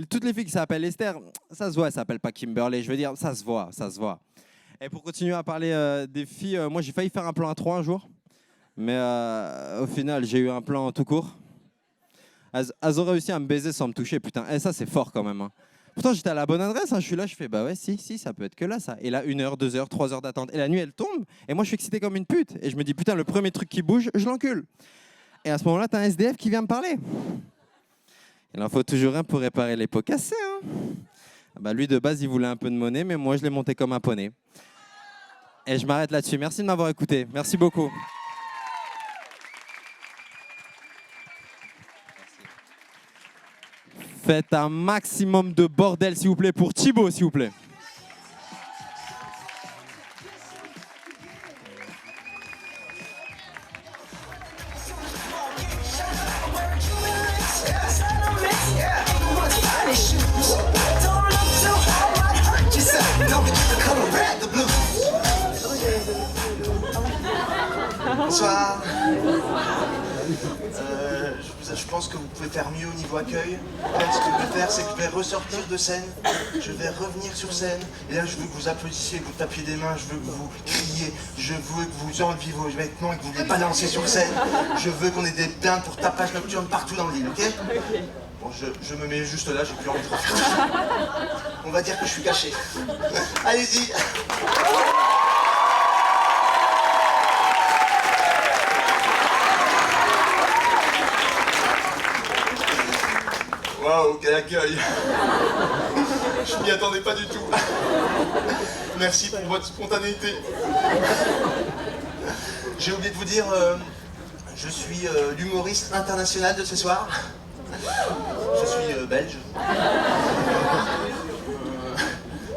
Toutes les filles qui s'appellent Esther, ça se voit, elles s'appellent pas Kimberley. Je veux dire, ça se voit. Et pour continuer à parler des filles, moi, j'ai failli faire un plan à 3 un jour. Mais au final, j'ai eu un plan tout court. Elles ont réussi à me baiser sans me toucher, putain. Et ça, c'est fort quand même. Hein. Pourtant, j'étais à la bonne adresse. Hein. Je suis là, je fais, bah ouais, si, ça peut être que là, ça. Et là, 1 heure, 2 heures, 3 heures d'attente. Et la nuit, elle tombe. Et moi, je suis excité comme une pute. Et je me dis, putain, le premier truc qui bouge, je l'encule. Et à ce moment-là, t'as un SDF qui vient me parler. Il en faut toujours un pour réparer les pots cassés. Hein. Bah, lui, de base, il voulait un peu de monnaie, mais moi, je l'ai monté comme un poney. Et je m'arrête là-dessus. Merci de m'avoir écouté. Merci beaucoup. Faites un maximum de bordel, s'il vous plaît, pour Thibaut, s'il vous plaît. pense que vous pouvez faire mieux au niveau accueil. En fait, ce que je vais faire, c'est que je vais ressortir de scène, je vais revenir sur scène, et là, je veux que vous applaudissiez, que vous tapiez des mains, je veux que vous criez, je veux que vous enleviez vos vêtements et que vous les balanciez sur scène. Je veux qu'on ait des plaintes pour tapage nocturne partout dans l'île, ok? Bon, je me mets juste là, j'ai plus envie de refaire. On va dire que je suis caché. Allez-y. Waouh, quel accueil! Je m'y attendais pas du tout. Merci pour votre spontanéité. J'ai oublié de vous dire, je suis l'humoriste international de ce soir. Je suis belge.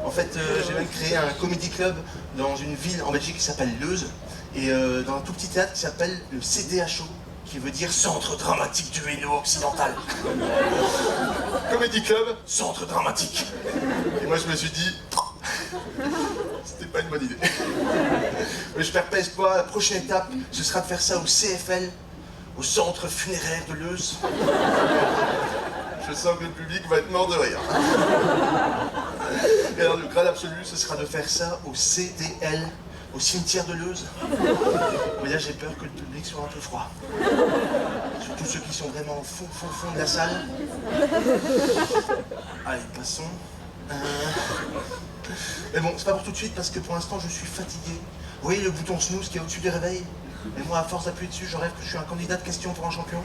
En fait, j'ai même créé un comedy club dans une ville en Belgique qui s'appelle Leuze, et dans un tout petit théâtre qui s'appelle le CDHO, qui veut dire Centre Dramatique du Hainaut Occidental. Comedy Club, Centre Dramatique. Et moi je me suis dit, c'était pas une bonne idée. Mais je perds pas espoir, la prochaine étape, ce sera de faire ça au CFL, au Centre Funéraire de Leuze. Je sens que le public va être mort de rire. Et alors le Graal absolu, ce sera de faire ça au CDL, au cimetière de Leuze. Mais là j'ai peur que le public soit un peu froid. Surtout ceux qui sont vraiment au fond de la salle. Allez, passons. Mais bon, c'est pas pour tout de suite parce que pour l'instant je suis fatigué. Vous voyez le bouton snooze qui est au-dessus des réveils? Et moi à force d'appuyer dessus, je rêve que je suis un candidat de question pour un champion.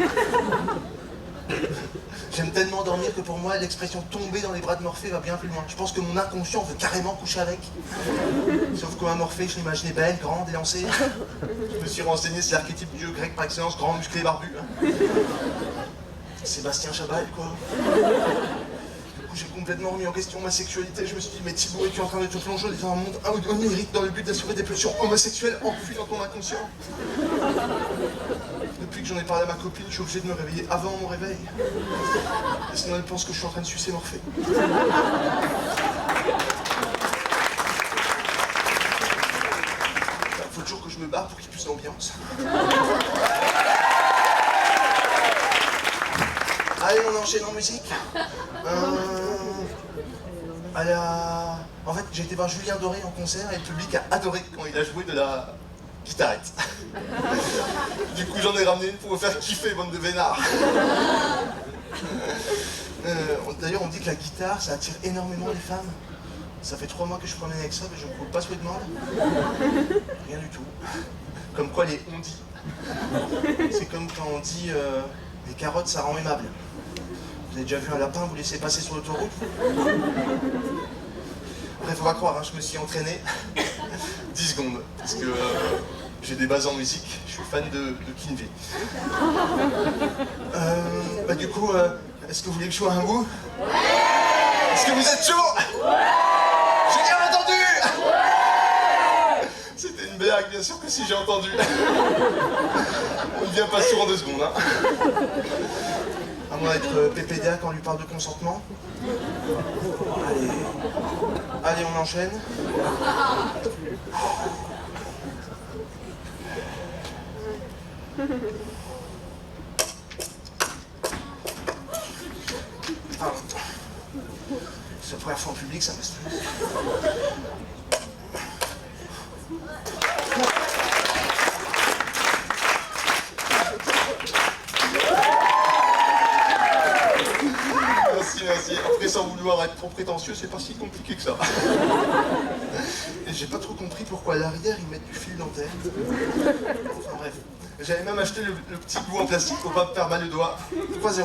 J'aime tellement dormir que pour moi, l'expression tomber dans les bras de Morphée va bien plus loin. Je pense que mon inconscient veut carrément coucher avec. Sauf qu'un Morphée, je l'imaginais belle, grande, élancée. Je me suis renseigné, c'est l'archétype du dieu grec par excellence, grand, musclé, barbu. Sébastien Chabal, quoi. Du coup, j'ai complètement remis en question ma sexualité. Je me suis dit, mais Thibaut, es-tu en train de te plonger dans un monde onirique dans le but d'assurer des pulsions homosexuelles enfuies dans ton inconscient? Depuis que j'en ai parlé à ma copine, je suis obligé de me réveiller avant mon réveil. Et sinon, elle pense que je suis en train de sucer Morphée. Faut toujours que je me barre pour qu'il y ait plus d'ambiance. Allez, on enchaîne en musique. En fait, j'ai été voir Julien Doré en concert et le public a adoré quand il a joué de la guitarette. Du coup, j'en ai ramené une pour vous faire kiffer, bande de vénards. D'ailleurs, on dit que la guitare, ça attire énormément les femmes. Ça fait 3 mois que je promène avec ça, mais je ne trouve pas ce que je demande. Rien du tout. Comme quoi, les on dit. C'est comme quand on dit les carottes, ça rend aimable. Vous avez déjà vu un lapin vous laisser passer sur l'autoroute? Bref, faut pas croire, hein, je me suis entraîné 10 secondes, parce que j'ai des bases en musique, je suis fan de Kinvey. Du coup, est-ce que vous voulez que je joue un bout? Est-ce que vous êtes chaud? J'ai bien entendu. C'était une blague, bien sûr que si j'ai entendu. On ne vient pas souvent 2 secondes, hein. À moins d'être PPDA quand on lui parle de consentement. Allez, on enchaîne. Pardon. C'est la première fois en public, ça me stresse. Merci. Après, sans vouloir être trop prétentieux, c'est pas si compliqué que ça. Et j'ai pas trop compris pourquoi à l'arrière ils mettent du fil dentaire. Enfin bref. J'avais même acheté le petit bout en plastique pour pas me faire mal le doigt. 3,0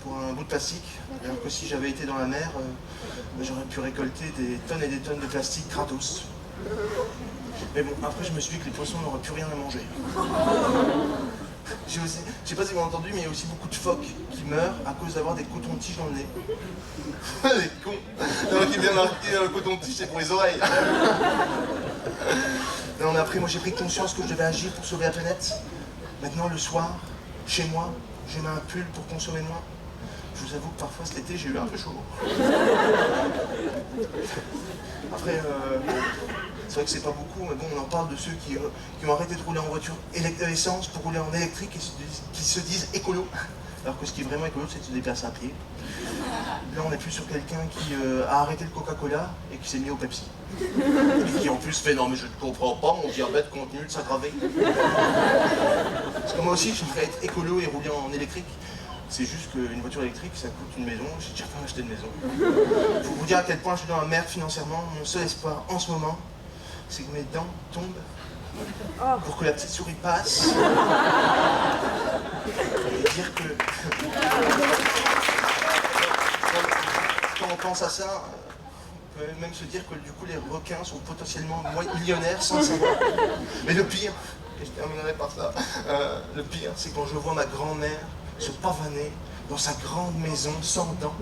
pour un bout de plastique. Alors que si j'avais été dans la mer, j'aurais pu récolter des tonnes et des tonnes de plastique gratos. Mais bon, après je me suis dit que les poissons n'auraient plus rien à manger. Je sais pas si vous avez entendu, mais il y a aussi beaucoup de phoques qui meurent à cause d'avoir des cotons-tiges dans le nez. Les cons! Il y en a qui vient marquer coton-tige, c'est pour les oreilles. Non, mais après, moi j'ai pris conscience que je devais agir pour sauver la planète. Maintenant, le soir, chez moi, je mets un pull pour consommer moins. Je vous avoue que parfois cet été, j'ai eu un peu chaud. Après, C'est vrai que c'est pas beaucoup, mais bon, on en parle de ceux qui ont arrêté de rouler en voiture essence pour rouler en électrique et qui se disent écolo. Alors que ce qui est vraiment écolo, c'est de se déplacer à pied. Là, on est plus sur quelqu'un qui a arrêté le Coca-Cola et qui s'est mis au Pepsi. Et qui en plus fait « Non mais je ne comprends pas, mon diabète continue de s'aggraver. » Parce que moi aussi, j'aimerais être écolo et rouler en électrique. C'est juste qu'une voiture électrique, ça coûte une maison. J'ai déjà pas acheté de maison. Faut vous dire à quel point je suis dans la merde financièrement. Mon seul espoir en ce moment, c'est que mes dents tombent pour que la petite souris passe. Et dire que... Quand on pense à ça, on peut même se dire que du coup les requins sont potentiellement millionnaires sans le savoir. Mais le pire, et je terminerai par ça, le pire c'est quand je vois ma grand-mère se pavaner dans sa grande maison sans dents.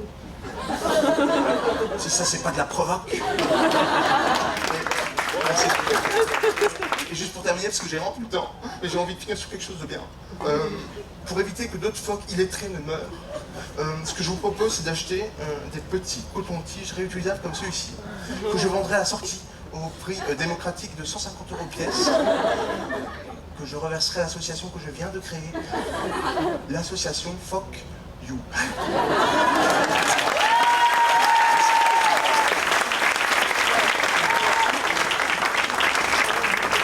Si ça c'est pas de la provoque. Et juste pour terminer, parce que j'ai vraiment plus le temps, mais j'ai envie de finir sur quelque chose de bien. Pour éviter que d'autres phoques illettrés ne meurent, ce que je vous propose, c'est d'acheter des petits cotons-tiges réutilisables comme celui-ci, que je vendrai à la sortie au prix démocratique de 150 € pièce, que je reverserai à l'association que je viens de créer, l'association Fuck You.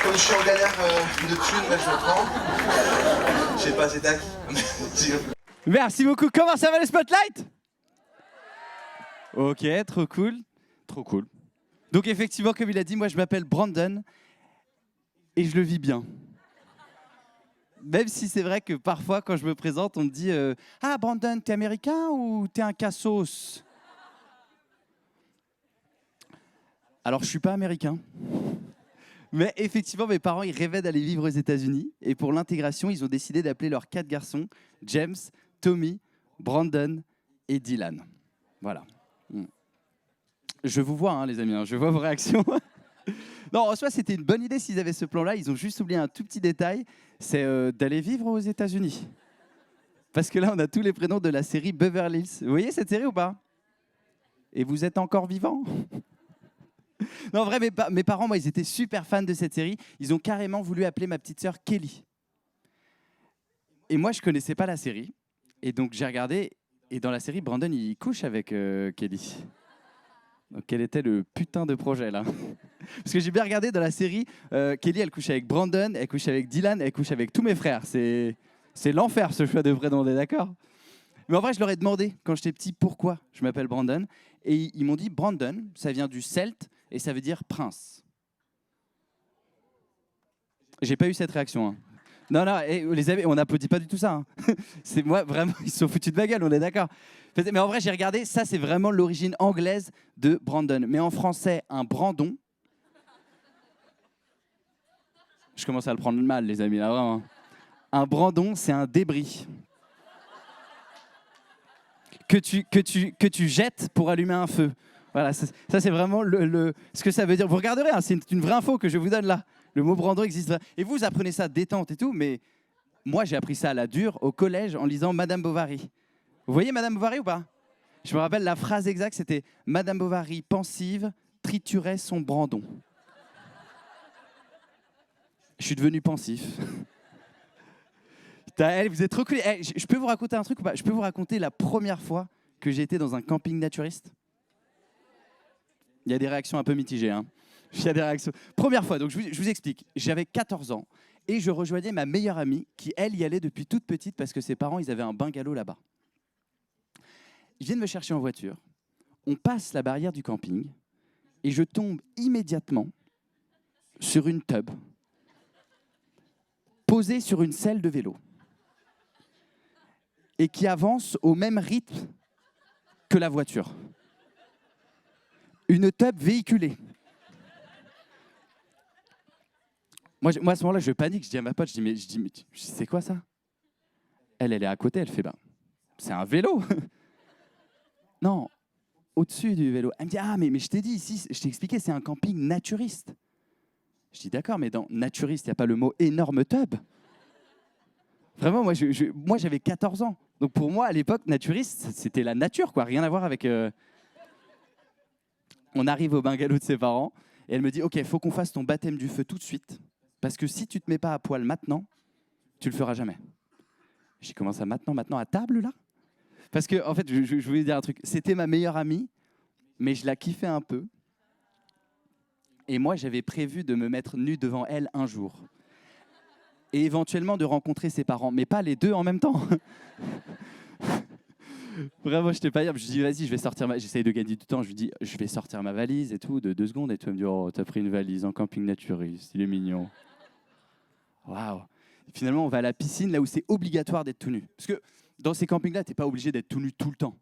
Comme je suis en galère de thunes, là, je le prends. Je sais pas, c'est tac. Merci beaucoup. Comment ça va le spotlight? Ok, trop cool. Trop cool. Donc effectivement, comme il a dit, moi je m'appelle Brandon et je le vis bien. Même si c'est vrai que parfois quand je me présente, on me dit ah Brandon, t'es américain ou t'es un cassos? Alors je suis pas américain. Mais effectivement, mes parents, ils rêvaient d'aller vivre aux États-Unis. Et pour l'intégration, ils ont décidé d'appeler leurs 4 garçons James, Tommy, Brandon et Dylan. Voilà. Je vous vois, hein, les amis, hein, je vois vos réactions. Non, en soi, c'était une bonne idée s'ils avaient ce plan-là. Ils ont juste oublié un tout petit détail, c'est d'aller vivre aux États-Unis. Parce que là, on a tous les prénoms de la série Beverly Hills. Vous voyez cette série ou pas? Et vous êtes encore vivants? Non, en vrai, mes parents, moi, ils étaient super fans de cette série. Ils ont carrément voulu appeler ma petite sœur Kelly. Et moi, je connaissais pas la série. Et donc, j'ai regardé. Et dans la série, Brandon, il couche avec Kelly. Donc, quel était le putain de projet, là? Parce que j'ai bien regardé dans la série, Kelly, elle couche avec Brandon, elle couche avec Dylan, elle couche avec tous mes frères. C'est l'enfer, ce choix de prénom, on est d'accord? Mais en vrai, je leur ai demandé, quand j'étais petit, pourquoi je m'appelle Brandon. Et ils m'ont dit, Brandon, ça vient du celte et ça veut dire prince. J'ai pas eu cette réaction. Hein. Non, les amis, on n'applaudit pas du tout ça. Hein. C'est moi, vraiment, ils se sont foutus de ma gueule, on est d'accord. Mais en vrai, j'ai regardé, ça, c'est vraiment l'origine anglaise de Brandon. Mais en français, un Brandon. Je commence à le prendre mal, les amis, là, vraiment. Un Brandon, c'est un débris. Que tu jettes pour allumer un feu. Voilà, ça c'est vraiment ce que ça veut dire. Vous regarderez, hein, c'est une vraie info que je vous donne là. Le mot Brandon existe. Et vous apprenez ça détente et tout, mais moi j'ai appris ça à la dure au collège en lisant Madame Bovary. Vous voyez Madame Bovary ou pas? Je me rappelle la phrase exacte, c'était Madame Bovary pensive triturait son Brandon. Je suis devenu pensif. Vous êtes trop cool. Je peux vous raconter un truc ou pas? Je peux vous raconter la première fois que j'ai été dans un camping naturiste? Il y a des réactions un peu mitigées. Hein. Il y a des réactions. Première fois, donc je vous explique. J'avais 14 ans et je rejoignais ma meilleure amie qui, elle, y allait depuis toute petite parce que ses parents, ils avaient un bungalow là-bas. Ils viennent me chercher en voiture. On passe la barrière du camping et je tombe immédiatement sur une tub posée sur une selle de vélo et qui avance au même rythme que la voiture. Une tub véhiculée. Moi, à ce moment-là, je panique. Je dis à ma pote, je dis, mais c'est quoi ça? Elle est à côté. Elle fait, c'est un vélo. Non, au-dessus du vélo. Elle me dit, ah, mais je t'ai dit ici, je t'ai expliqué, c'est un camping naturiste. Je dis, d'accord, mais dans naturiste, il n'y a pas le mot énorme tub. Vraiment, moi, j'avais 14 ans. Donc pour moi, à l'époque, naturiste, c'était la nature, quoi. Rien à voir avec... On arrive au bungalow de ses parents Et elle me dit, ok, il faut qu'on fasse ton baptême du feu tout de suite, parce que si tu te mets pas à poil maintenant, tu le feras jamais. J'ai commencé à maintenant à table là. Parce que, en fait, je voulais dire un truc. C'était ma meilleure amie, mais je la kiffais un peu. Et moi, j'avais prévu de me mettre nu devant elle un jour. Et éventuellement de rencontrer ses parents, mais pas les deux en même temps. Vraiment, je n'étais pas hier. Je dis, vas-y, je vais sortir j'essaye de gagner du temps. Je lui dis, je vais sortir ma valise et tout, de 2 secondes. Et toi, elle me dit, oh, t'as pris une valise en camping naturiste. Il est mignon. Waouh. Finalement, on va à la piscine, là où c'est obligatoire d'être tout nu. Parce que dans ces campings-là, tu n'es pas obligé d'être tout nu tout le temps.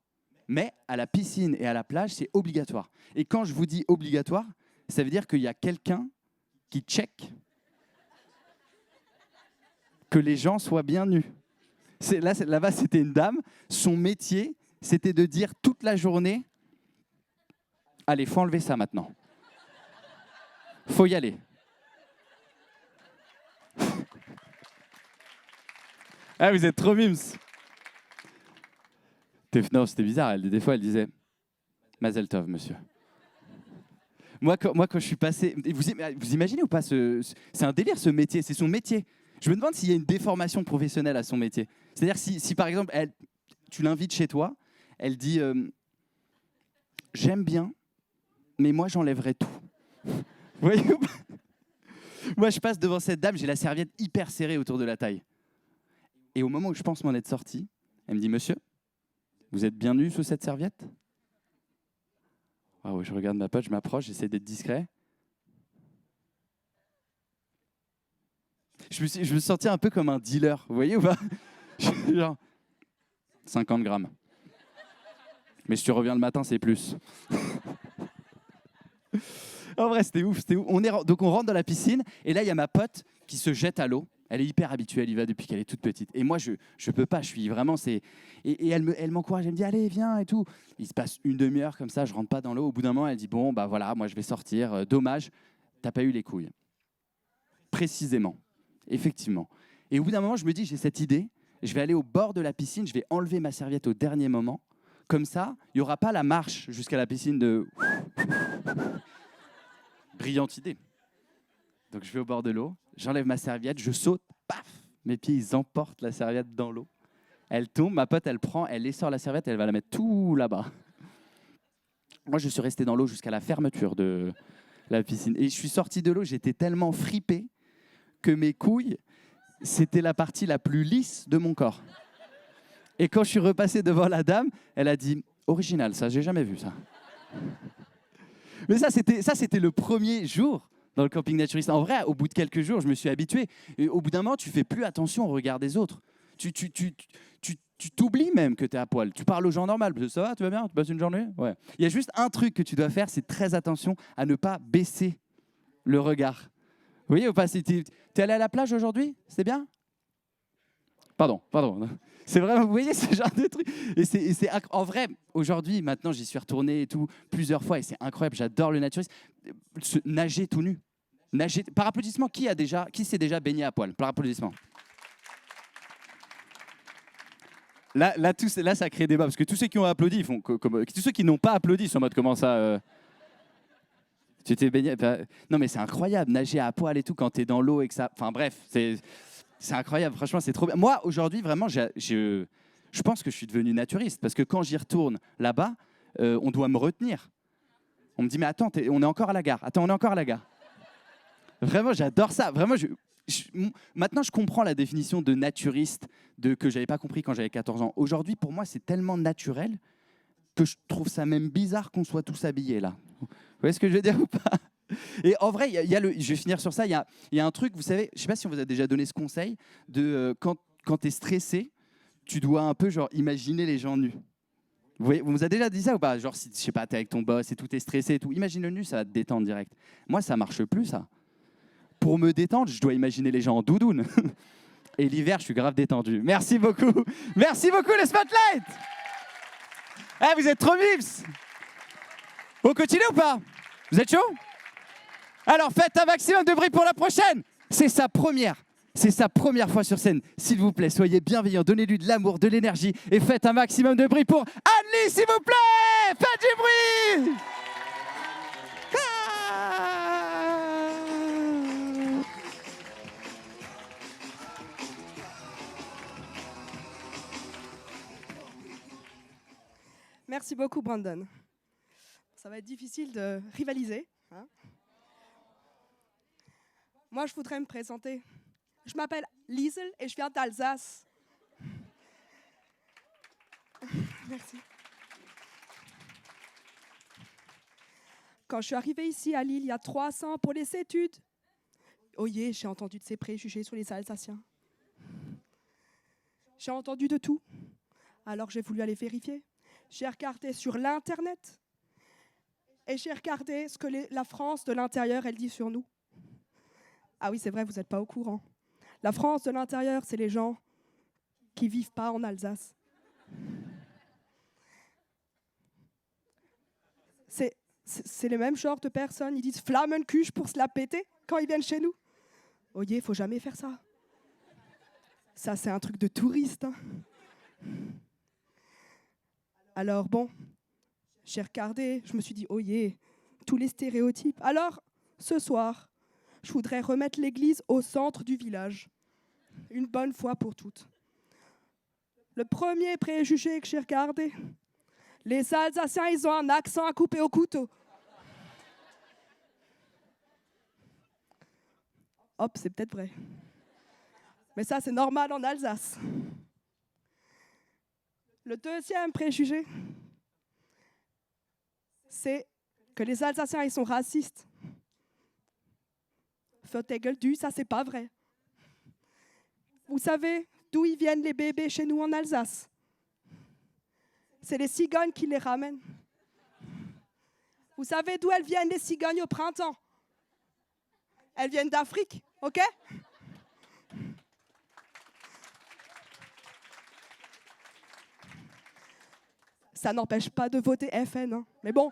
Mais à la piscine et à la plage, c'est obligatoire. Et quand je vous dis obligatoire, ça veut dire qu'il y a quelqu'un qui check que les gens soient bien nus. Là-bas, c'était une dame. Son métier, c'était de dire toute la journée, allez, faut enlever ça maintenant. Faut y aller. Ah, vous êtes trop mimes. Non, c'était bizarre. Des fois, elle disait Mazel Tov, monsieur. Moi, quand je suis passé... Vous imaginez ou pas c'est un délire, ce métier. C'est son métier. Je me demande s'il y a une déformation professionnelle à son métier. C'est-à-dire si par exemple, tu l'invites chez toi, elle dit j'aime bien, mais moi, j'enlèverai tout. Vous voyez ou pas? Moi, je passe devant cette dame, j'ai la serviette hyper serrée autour de la taille. Et au moment où je pense m'en être sorti, elle me dit, monsieur, vous êtes bien nu sous cette serviette? Ah oui, je regarde ma pote, je m'approche, j'essaie d'être discret. Je me sentais un peu comme un dealer, vous voyez ou pas? Genre, 50 grammes. Mais si tu reviens le matin, c'est plus. En vrai, c'était ouf. Donc on rentre dans la piscine, et là, il y a ma pote qui se jette à l'eau. Elle est hyper habituée, elle y va depuis qu'elle est toute petite. Et moi, je peux pas, je suis vraiment... Et elle m'encourage, elle me dit, allez, viens et tout. Il se passe une demi-heure comme ça, je rentre pas dans l'eau. Au bout d'un moment, elle dit, bon, bah voilà, moi je vais sortir. Dommage, t'as pas eu les couilles. Précisément, effectivement. Et au bout d'un moment, je me dis, j'ai cette idée, je vais aller au bord de la piscine, je vais enlever ma serviette au dernier moment. Comme ça, il n'y aura pas la marche jusqu'à la piscine de... Brillante idée. Donc je vais au bord de l'eau, j'enlève ma serviette, je saute, paf, mes pieds ils emportent la serviette dans l'eau. Elle tombe, ma pote elle prend, elle essore la serviette, elle va la mettre tout là-bas. Moi je suis resté dans l'eau jusqu'à la fermeture de la piscine. Et je suis sorti de l'eau, j'étais tellement fripé que mes couilles, c'était la partie la plus lisse de mon corps. Et quand je suis repassé devant la dame, elle a dit « Original, ça, j'ai jamais vu ça. » Mais ça, c'était le premier jour dans le camping naturiste. En vrai, au bout de quelques jours, je me suis habitué. Et au bout d'un moment, tu fais plus attention au regard des autres. Tu t'oublies même que tu es à poil. Tu parles aux gens normaux. Ça va, tu vas bien? Tu passes une journée? Ouais. Il y a juste un truc que tu dois faire, c'est très attention à ne pas baisser le regard. Vous voyez ou pas? Tu es allé à la plage aujourd'hui? C'était bien? Pardon. C'est vraiment, vous voyez ce genre de truc. Et en vrai, aujourd'hui, maintenant, j'y suis retourné et tout plusieurs fois et c'est incroyable. J'adore le naturisme. Nager tout nu. Nager. Par applaudissement, qui s'est déjà baigné à poil? Par applaudissement. Là, ça crée débat parce que tous ceux qui ont applaudi, ils font comme tous ceux qui n'ont pas applaudi sont en mode comment ça. Tu t'es baigné? Non, mais c'est incroyable, nager à poil et tout quand t'es dans l'eau et que ça. Enfin bref, c'est incroyable, franchement, c'est trop bien. Moi, aujourd'hui, vraiment, je pense que je suis devenu naturiste parce que quand j'y retourne là-bas, on doit me retenir. On me dit, mais attends, on est encore à la gare. Vraiment, j'adore ça. Vraiment, maintenant, je comprends la définition de naturiste que je n'avais pas compris quand j'avais 14 ans. Aujourd'hui, pour moi, c'est tellement naturel que je trouve ça même bizarre qu'on soit tous habillés là. Vous voyez ce que je veux dire ou pas? Et en vrai, je vais finir sur ça, il y a un truc, vous savez, je ne sais pas si on vous a déjà donné ce conseil, quand tu es stressé, tu dois un peu genre imaginer les gens nus. Vous voyez, on vous a déjà dit ça ou pas? Genre, si, je sais pas, tu es avec ton boss et tout, tu es stressé et tout, imagine le nu, ça va te détendre direct. Moi, ça ne marche plus, ça. Pour me détendre, je dois imaginer les gens en doudoune. Et l'hiver, je suis grave détendu. Merci beaucoup. Merci beaucoup, le Spotlight. Vous êtes trop mimes. On continue ou pas? Vous êtes chaud? Alors faites un maximum de bruit pour la prochaine. C'est sa première fois sur scène. S'il vous plaît, soyez bienveillants, donnez-lui de l'amour, de l'énergie et faites un maximum de bruit pour Anne-Lee, s'il vous plaît. Faites du bruit. Merci beaucoup, Brandon. Ça va être difficile de rivaliser, hein. Moi, je voudrais me présenter. Je m'appelle Liesel et je viens d'Alsace. Merci. Quand je suis arrivée ici à Lille il y a 300 pour les études, oh yeah, j'ai entendu de ces préjugés sur les Alsaciens. J'ai entendu de tout. Alors j'ai voulu aller vérifier. J'ai regardé sur l'Internet et j'ai regardé ce que la France de l'intérieur, elle dit sur nous. Ah oui, c'est vrai, vous n'êtes pas au courant. La France de l'intérieur, c'est les gens qui ne vivent pas en Alsace. C'est le même genre de personnes. Ils disent Flammenkuche pour se la péter quand ils viennent chez nous. Oh yeah, il ne faut jamais faire ça. Ça, c'est un truc de touriste, hein. Alors bon, j'ai regardé, je me suis dit, oh yeah, tous les stéréotypes. Alors, ce soir, je voudrais remettre l'église au centre du village, une bonne fois pour toutes. Le premier préjugé que j'ai regardé, les Alsaciens, ils ont un accent à couper au couteau. Hop, c'est peut-être vrai. Mais ça, c'est normal en Alsace. Le deuxième préjugé, c'est que les Alsaciens, ils sont racistes. Gueule du, ça, c'est pas vrai. Vous savez d'où ils viennent les bébés chez nous en Alsace? C'est les cigognes qui les ramènent. Vous savez d'où elles viennent, les cigognes, au printemps? Elles viennent d'Afrique, ok? Ça n'empêche pas de voter FN, hein. Mais bon,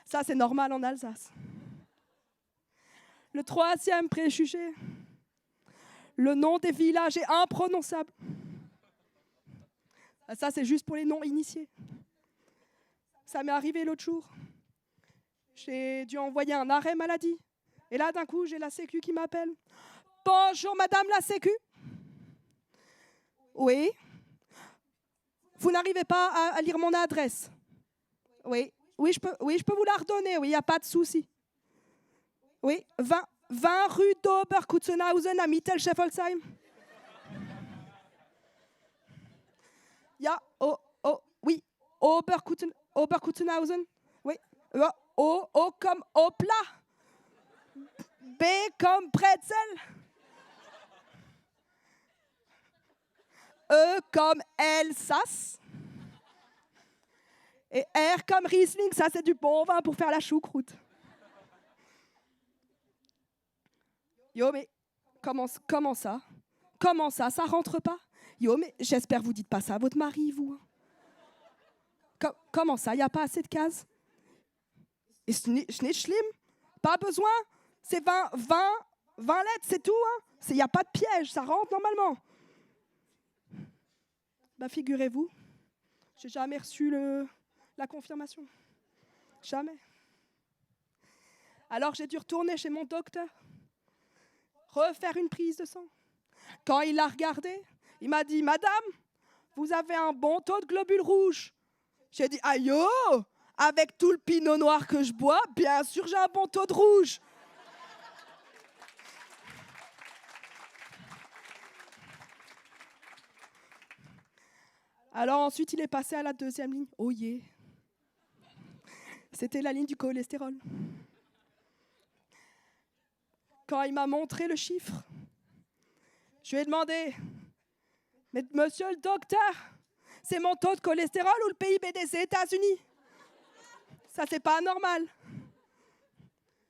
ça c'est normal en Alsace. Le troisième préjugé, le nom des villages est imprononçable. Ça c'est juste pour les non-initiés. Ça m'est arrivé l'autre jour. J'ai dû envoyer un arrêt maladie. Et là d'un coup j'ai la Sécu qui m'appelle. Bonjour madame la Sécu. Oui. Vous n'arrivez pas à lire mon adresse? Oui, je peux vous la redonner, oui, il n'y a pas de souci. Oui, 20 rue d'Oberkutzenhausen à Mittelscheffolsheim. Oui, Oberkutzenhausen. Oui, O comme au plat. B comme pretzel. E comme Elsace. Et R comme Riesling, ça c'est du bon vin pour faire la choucroute. Yo, mais comment ça? Comment ça? Ça rentre pas? Yo, mais j'espère que vous dites pas ça à votre mari, vous. Comment ça? Il n'y a pas assez de cases? Ist nicht schlimm? Pas besoin? C'est 20 lettres, c'est tout. Il n'y a pas de piège, ça rentre normalement. Bah, figurez-vous, j'ai jamais reçu la confirmation. Jamais. Alors j'ai dû retourner chez mon docteur, refaire une prise de sang. Quand il l'a regardé, il m'a dit « Madame, vous avez un bon taux de globules rouges. » J'ai dit « Aïe, oh, avec tout le pinot noir que je bois, bien sûr j'ai un bon taux de rouge. » Alors ensuite, il est passé à la deuxième ligne. Oh yeah. C'était la ligne du cholestérol. Quand il m'a montré le chiffre, je lui ai demandé « Mais monsieur le docteur, c'est mon taux de cholestérol ou le PIB des États-Unis? Ça, c'est pas normal. »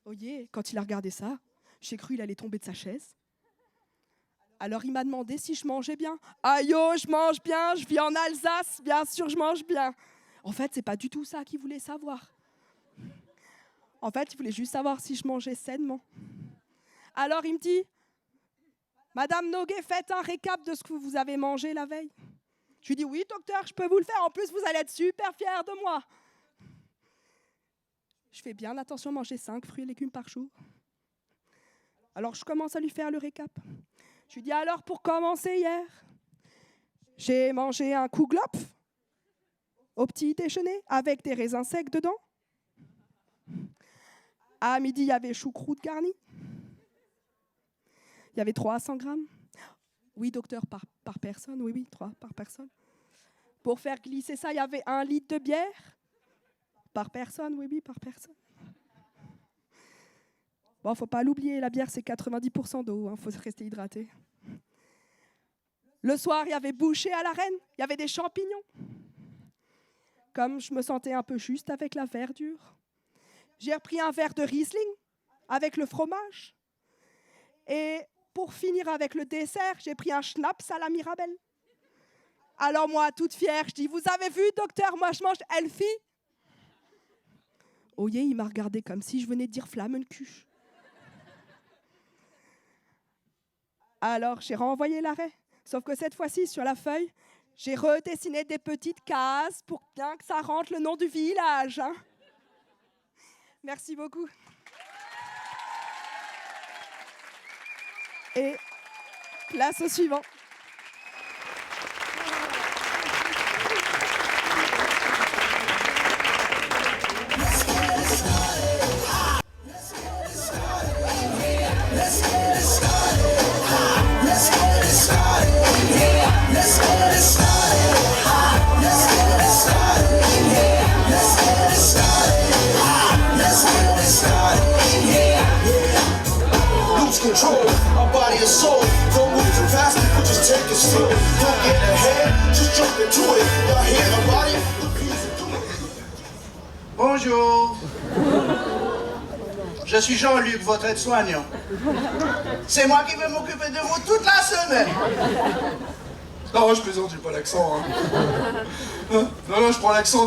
Oh yeah. Quand il a regardé ça, j'ai cru qu'il allait tomber de sa chaise. Alors il m'a demandé si je mangeais bien. Aïe, oh, je mange bien, je vis en Alsace, bien sûr je mange bien. En fait, c'est pas du tout ça qu'il voulait savoir. En fait, il voulait juste savoir si je mangeais sainement. Alors il me dit, Madame Noguet, faites un récap de ce que vous avez mangé la veille. Je lui dis, oui docteur, je peux vous le faire, en plus vous allez être super fiers de moi. Je fais bien attention à manger 5 fruits et légumes par jour. Alors je commence à lui faire le récap. Je lui dis alors pour commencer hier, j'ai mangé un Kuhglopf. au petit déjeuner avec des raisins secs dedans. À midi, il y avait choucroute garnie. Il y avait 300 grammes. Oui, docteur, par personne. Oui, 3 par personne. Pour faire glisser ça, il y avait 1 litre de bière. Par personne, oui, par personne. Bon, faut pas l'oublier, la bière, c'est 90% d'eau. Faut rester hydraté. Le soir, il y avait bouchée à la reine. Il y avait des champignons. Comme je me sentais un peu juste avec la verdure, j'ai repris un verre de Riesling avec le fromage. Et pour finir avec le dessert, j'ai pris un schnapps à la Mirabelle. Alors moi, toute fière, je dis, vous avez vu, docteur, moi je mange Elfie. Oh yeah, il m'a regardé comme si je venais de dire Flammenkuche. Alors j'ai renvoyé l'arrêt. Sauf que cette fois-ci, sur la feuille, j'ai redessiné des petites cases pour bien que ça rentre le nom du village. Hein. Merci beaucoup. Et place au suivant. Control our body and soul. Don't move too fast, we'll just take it slow. Don't get ahead, just jump into it. Y'all hear the body? Bonjour. Je suis Jean-Luc, votre aide-soignant. C'est moi qui vais m'occuper de vous toute la semaine. Non, je plaisante, j'ai pas l'accent. Hein. Non, je prends l'accent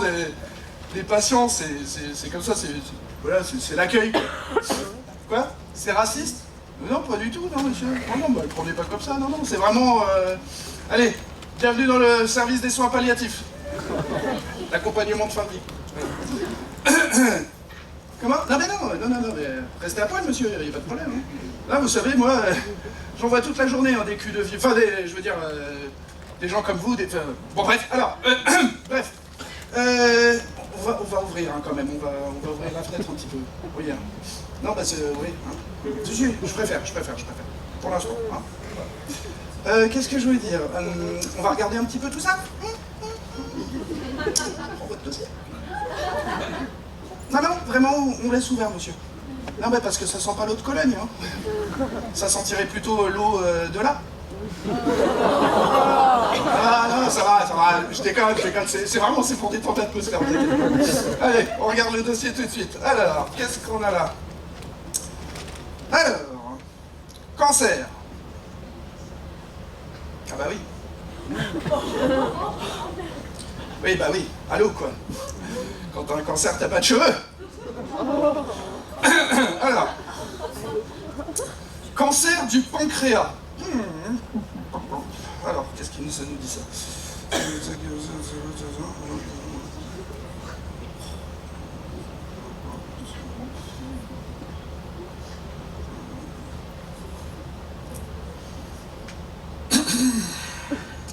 des patients, c'est comme ça, voilà, c'est l'accueil. Quoi? C'est raciste? Non, pas du tout, non, monsieur. Non, bah, le prenez pas comme ça, non, c'est vraiment... Allez, bienvenue dans le service des soins palliatifs. L'accompagnement de fin de vie. Comment? Non, mais restez à poil, monsieur, il n'y a pas de problème. Hein. Là, vous savez, moi, j'en vois toute la journée, hein, des culs de vie... Enfin, je veux dire, des gens comme vous, bon, bref, alors, bref. On va ouvrir, hein, quand même, on va ouvrir la fenêtre un petit peu. Oui, hein. Non, bah, oui, hein. Je préfère, pour l'instant. Hein. Qu'est-ce que je voulais dire? On va regarder un petit peu tout ça. Prends votre dossier. Non, vraiment, on laisse ouvert, monsieur. Non, mais parce que ça sent pas l'eau de Cologne. Hein. Ça sentirait plutôt l'eau de là. Ah non, ça va, je déconne, c'est vraiment, c'est pour détendre l'atmosphère. Allez, on regarde le dossier tout de suite. Alors, qu'est-ce qu'on a là? Alors, cancer. Ah bah oui. Oui, bah oui, allô quoi. Quand t'as un cancer, t'as pas de cheveux. Alors, cancer du pancréas. Alors, qu'est-ce qu'il nous dit ça?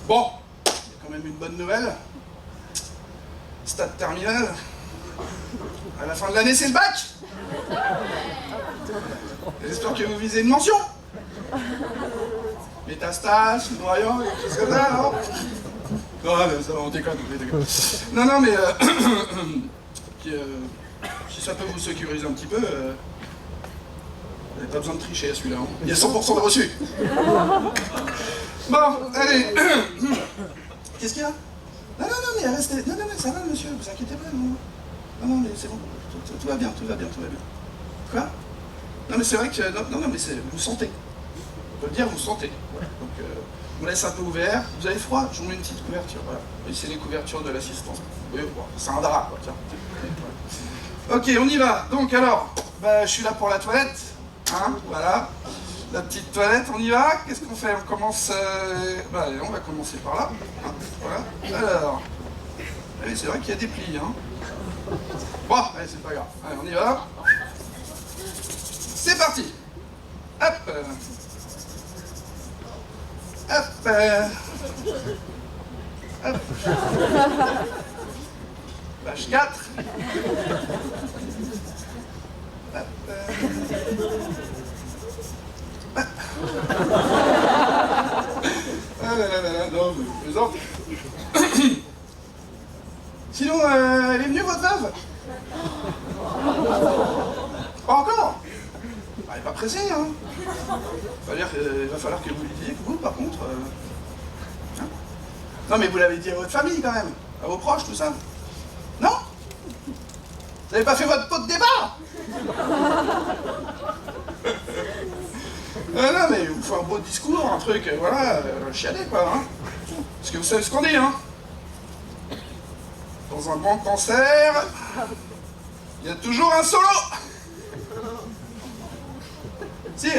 Bon, il y a quand même une bonne nouvelle. Stade terminal. À la fin de l'année, c'est le bac. J'espère que vous visez une mention. Métastase, noyant, quelque chose comme ça, non? Non, mais ça va, on déconne. Non, mais si ça peut vous sécuriser un petit peu, vous n'avez pas besoin de tricher à celui-là. Hein. Il y a 100% de reçu. Bon, allez. Qu'est-ce qu'il y a? Non, mais restez. Non, mais ça va, monsieur, vous inquiétez pas. Non, mais c'est bon. Tout va bien. Quoi? Non, mais c'est vrai que. Non, mais vous sentez. On peut le dire, vous sentez. Voilà. Donc, on laisse un peu ouvert. Vous avez froid? Je vous mets une petite couverture. Voilà. Et c'est les couvertures de l'assistance. Oui, bon, c'est un drap, quoi. Tiens. Voilà. Ok, on y va. Donc, alors, bah, je suis là pour la toilette. Hein, voilà. La petite toilette, on y va? Qu'est-ce qu'on fait? On commence... Bah, allez, on va commencer par là. Hein, voilà. Alors... Allez, c'est vrai qu'il y a des plis, hein. Bon, allez, c'est pas grave. Allez, on y va. C'est parti. Hop. Hop. Hop. Page 4. Ah là là là là, non, mais je plaisante. Sinon, elle est venue, votre veuve? Pas encore? Bah, elle est pas pressée, hein. Il va falloir que vous lui disiez que vous, par contre... hein. Non, mais vous l'avez dit à votre famille, quand même. À vos proches, tout ça. Non? Vous n'avez pas fait votre pot de débat? Non, mais il vous faut un beau discours, un truc, voilà, chialer, quoi, hein. Parce que vous savez ce qu'on dit, hein. Dans un grand cancer, il y a toujours un solo. Si,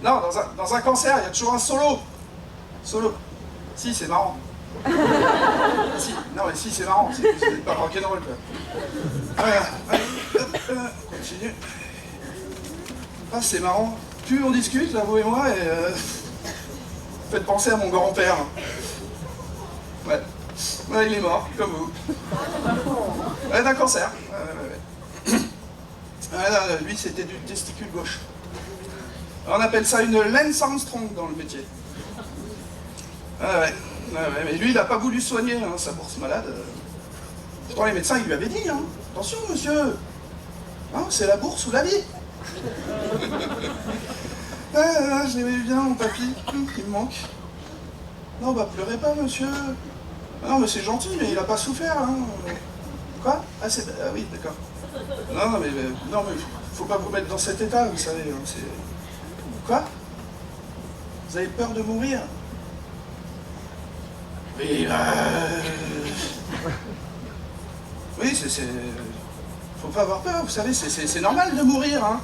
non, dans un cancer, il y a toujours un solo. Solo. Si, c'est marrant. Si, non, mais si, c'est marrant. C'est pas rock'n'roll, quoi. Voilà, allez, hop, on continue. Ah, c'est marrant. Plus on discute, là, vous et moi, et faites penser à mon grand-père. Ouais. Ouais, il est mort, comme vous. Ouais, d'un cancer. Ouais, lui, c'était du testicule gauche. On appelle ça une Lance Armstrong dans le métier. Ouais, mais lui, il n'a pas voulu soigner hein, sa bourse malade. Pourtant, les médecins, ils lui avaient dit, hein. Attention, monsieur, hein, c'est la bourse ou la vie. Je l'aimais bien, mon papy, il me manque. Non, bah, pleurez pas, monsieur. Non, mais c'est gentil, mais il a pas souffert, hein. Quoi? Ah, oui, d'accord. Non, mais faut pas vous mettre dans cet état, vous savez. Hein, c'est... Quoi? Vous avez peur de mourir? Oui, oui, c'est... Faut pas avoir peur, vous savez, c'est normal de mourir, hein.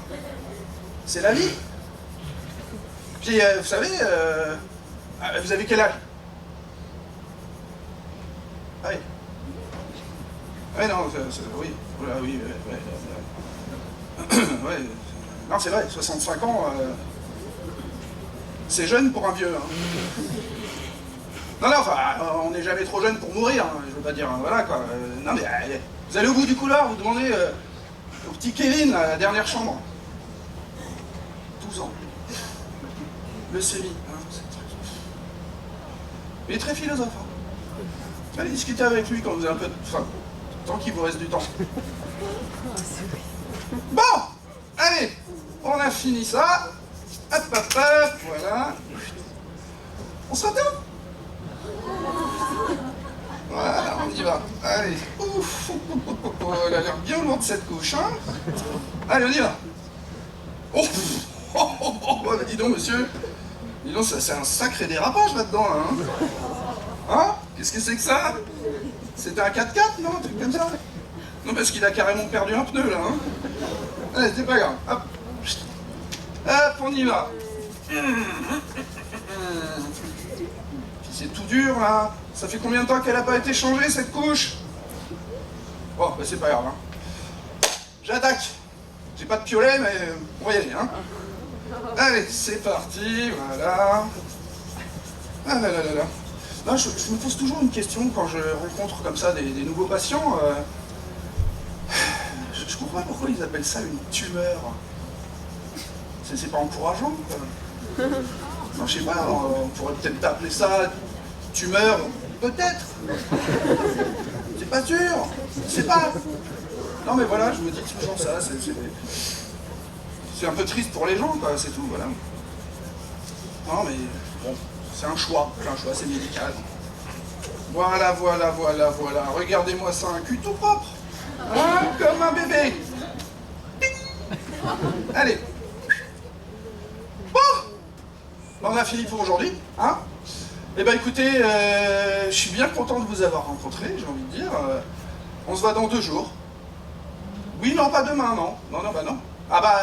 C'est la vie. Puis, vous savez, vous avez quel âge? Ah oui. Ouais, non, oui, voilà, oui, ouais. Non, c'est vrai, 65 ans, c'est jeune pour un vieux. Hein. Non, enfin, on n'est jamais trop jeune pour mourir, hein, je veux pas dire, voilà, quoi. Non, mais vous allez au bout du couloir, vous demandez au petit Kevin, la dernière chambre. 12 ans. Leucémie, hein, il est très philosophe, hein. Allez discuter avec lui quand vous avez un peu de... Enfin, tant qu'il vous reste du temps. Bon, allez, on a fini ça. Hop, hop, hop, voilà. On se retient? Voilà, on y va. Allez. Ouf, elle a l'air bien lourde cette couche, hein. Allez, on y va. Oh, bah, dis donc, monsieur. Dis donc, c'est un sacré dérapage là-dedans, là, hein. Hein? Qu'est-ce que c'est que ça? C'était un 4x4, non? Un truc comme ça? Non, parce qu'il a carrément perdu un pneu, là, hein. Allez, c'est pas grave. Hop. Hop, on y va. Puis c'est tout dur, là. Ça fait combien de temps qu'elle n'a pas été changée, cette couche? Bon, bah c'est pas grave, hein. J'attaque. J'ai pas de piolet, mais on va y aller, hein. Allez, c'est parti, voilà. Ah là là là là. Non, je me pose toujours une question quand je rencontre comme ça des nouveaux patients. Je comprends pas pourquoi ils appellent ça une tumeur. C'est pas encourageant, quoi. Non, je sais pas, on pourrait peut-être appeler ça tumeur, peut-être. C'est pas sûr, c'est pas. Non mais voilà, je me dis toujours ça, c'est un peu triste pour les gens, quoi, c'est tout, voilà. Non mais bon, c'est un choix, c'est médical. Voilà, voilà, voilà, voilà, regardez-moi ça, un cul tout propre. Hein, comme un bébé. Allez. Bon, on a fini pour aujourd'hui, hein. Eh ben écoutez, je suis bien content de vous avoir rencontré, j'ai envie de dire. On se voit dans 2 jours. Oui, non, pas demain, non. Non, non, bah non. Ah bah,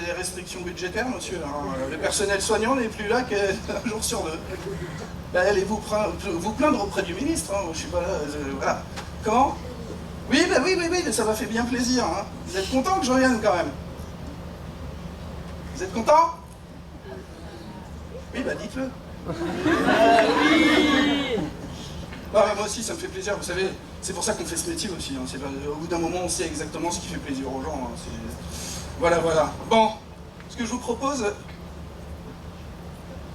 les restrictions budgétaires, monsieur. Hein. Le personnel soignant n'est plus là qu'1 jour sur 2. Bah, allez vous plaindre auprès du ministre, hein. Je suis pas là, voilà. Comment? Oui, bah oui, ça m'a fait bien plaisir. Hein. Vous êtes content que je revienne quand même? Vous êtes content? Oui, bah dites-le. Bah, moi aussi, ça me fait plaisir, vous savez, c'est pour ça qu'on fait ce métier aussi. Hein. Au bout d'un moment, on sait exactement ce qui fait plaisir aux gens. Hein. Voilà, voilà. Bon, ce que je vous propose...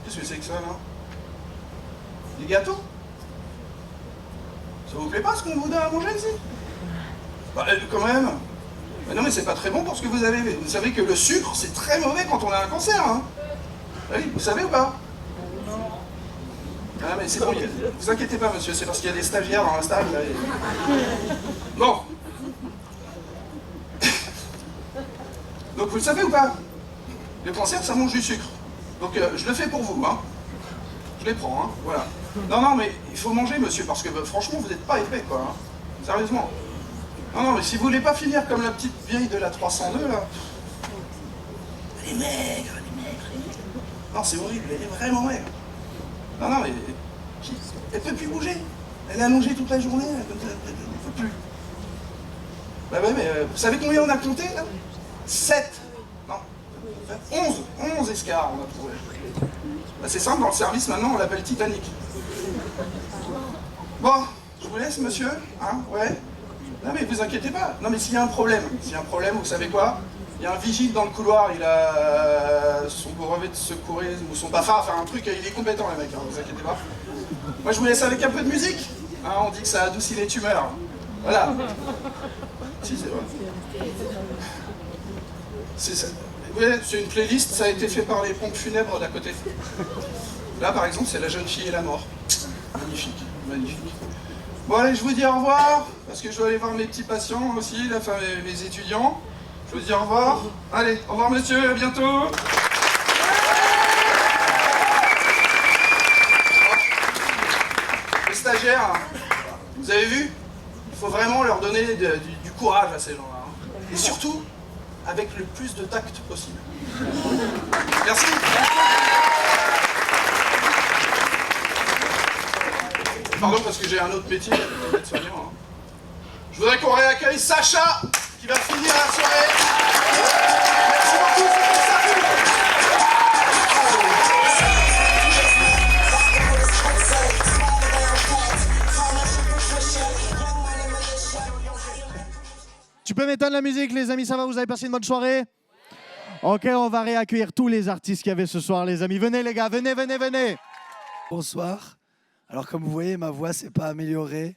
Qu'est-ce que c'est que ça, là? Des gâteaux? Ça vous plaît pas ce qu'on vous donne à manger ici? Bah, quand même. Bah, non, mais c'est pas très bon pour ce que vous avez. Vous savez que le sucre, c'est très mauvais quand on a un cancer, hein. Oui, vous savez ou pas? Ah mais c'est bon, vous inquiétez pas monsieur, c'est parce qu'il y a des stagiaires dans la salle. Bon. Donc vous le savez ou pas? Le cancer, ça mange du sucre. Donc je le fais pour vous, hein. Je les prends, hein, voilà. Non, non, mais il faut manger monsieur, parce que bah, franchement, vous n'êtes pas épais, quoi. Hein. Sérieusement. Non, non, mais si vous voulez pas finir comme la petite vieille de la 302, là... Elle est maigre, elle est maigre. Non, c'est horrible, elle est vraiment maigre. Non, non, mais elle peut plus bouger. Elle est allongée toute la journée, elle peut plus. Bah ouais, mais vous savez combien on a compté, là? 7. Non, 11 escarres, on a trouvé. Bah, c'est simple, dans le service, maintenant, on l'appelle Titanic. Bon, je vous laisse, monsieur, hein, ouais. Non, mais vous inquiétez pas. Non, mais s'il y a un problème, vous savez quoi? Il y a un vigile dans le couloir, il a son brevet de secourisme ou son BAFA, enfin un truc, il est compétent les mecs, hein, vous inquiétez pas. Moi je vous laisse avec un peu de musique, hein, on dit que ça adoucit les tumeurs. Voilà. Si, c'est vrai. C'est une playlist, ça a été fait par les pompes funèbres d'à côté. Là par exemple, c'est La jeune fille et la mort. Magnifique, magnifique. Bon allez, je vous dis au revoir, parce que je dois aller voir mes petits patients aussi, là, enfin mes étudiants. Je vous dis au revoir. Allez, au revoir monsieur, à bientôt. Les stagiaires, vous avez vu? Il faut vraiment leur donner du courage à ces gens-là. Hein. Et surtout, avec le plus de tact possible. Merci. Pardon, parce que j'ai un autre métier, d'être soignant. Hein. Je voudrais qu'on réaccueille Sacha, qui va finir la soirée. Merci beaucoup, Tu peux m'éteindre la musique, les amis, ça va? Vous avez passé une bonne soirée? Ok, on va réaccueillir tous les artistes qu'il y avait ce soir, les amis. Venez, les gars, venez, venez, venez. Bonsoir. Alors, comme vous voyez, ma voix s'est pas améliorée.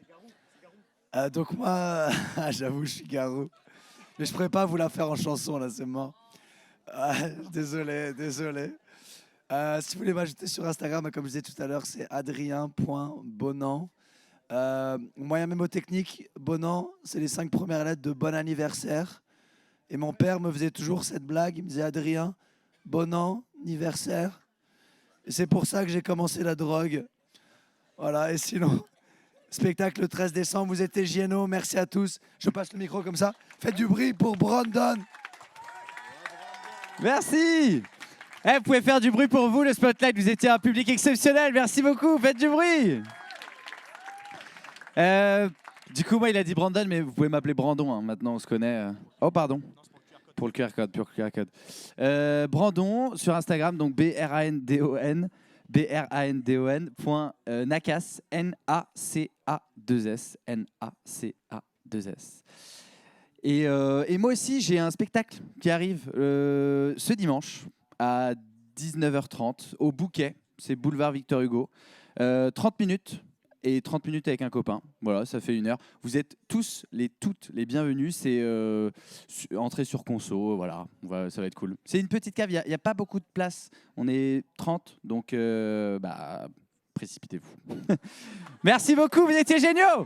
Donc moi, j'avoue, je suis garou. Mais je pourrais pas vous la faire en chanson, là, c'est mort. Désolé, désolé. Si vous voulez m'ajouter sur Instagram, comme je disais tout à l'heure, c'est adrien.bonan. Moyen mémotechnique, Bonan, c'est les 5 premières lettres de bon anniversaire. Et mon père me faisait toujours cette blague, il me disait Adrien, Bonan, anniversaire. Et c'est pour ça que j'ai commencé la drogue. Voilà, et sinon, spectacle le 13 décembre, vous êtes GNO, merci à tous. Je passe le micro comme ça. Faites du bruit pour Brandon. Merci. Vous pouvez faire du bruit pour vous, le Spotlight. Vous étiez un public exceptionnel. Merci beaucoup. Faites du bruit. Du coup, moi, il a dit Brandon, mais vous pouvez m'appeler Brandon. Hein. Maintenant, on se connaît. Oh, pardon. Pour le QR code, pur QR code. Brandon sur Instagram, donc BRANDON. BRANDON.Nacas, NACA2S. NACA2S. Et moi aussi, j'ai un spectacle qui arrive ce dimanche à 19h30 au Bouquet. C'est boulevard Victor Hugo. 30 minutes. Et 30 minutes avec un copain. Voilà, ça fait 1 heure. Vous êtes toutes les bienvenus. C'est entrée sur conso. Voilà, ça va être cool. C'est une petite cave. Il n'y a pas beaucoup de place. On est 30, donc précipitez-vous. Merci beaucoup, vous étiez géniaux.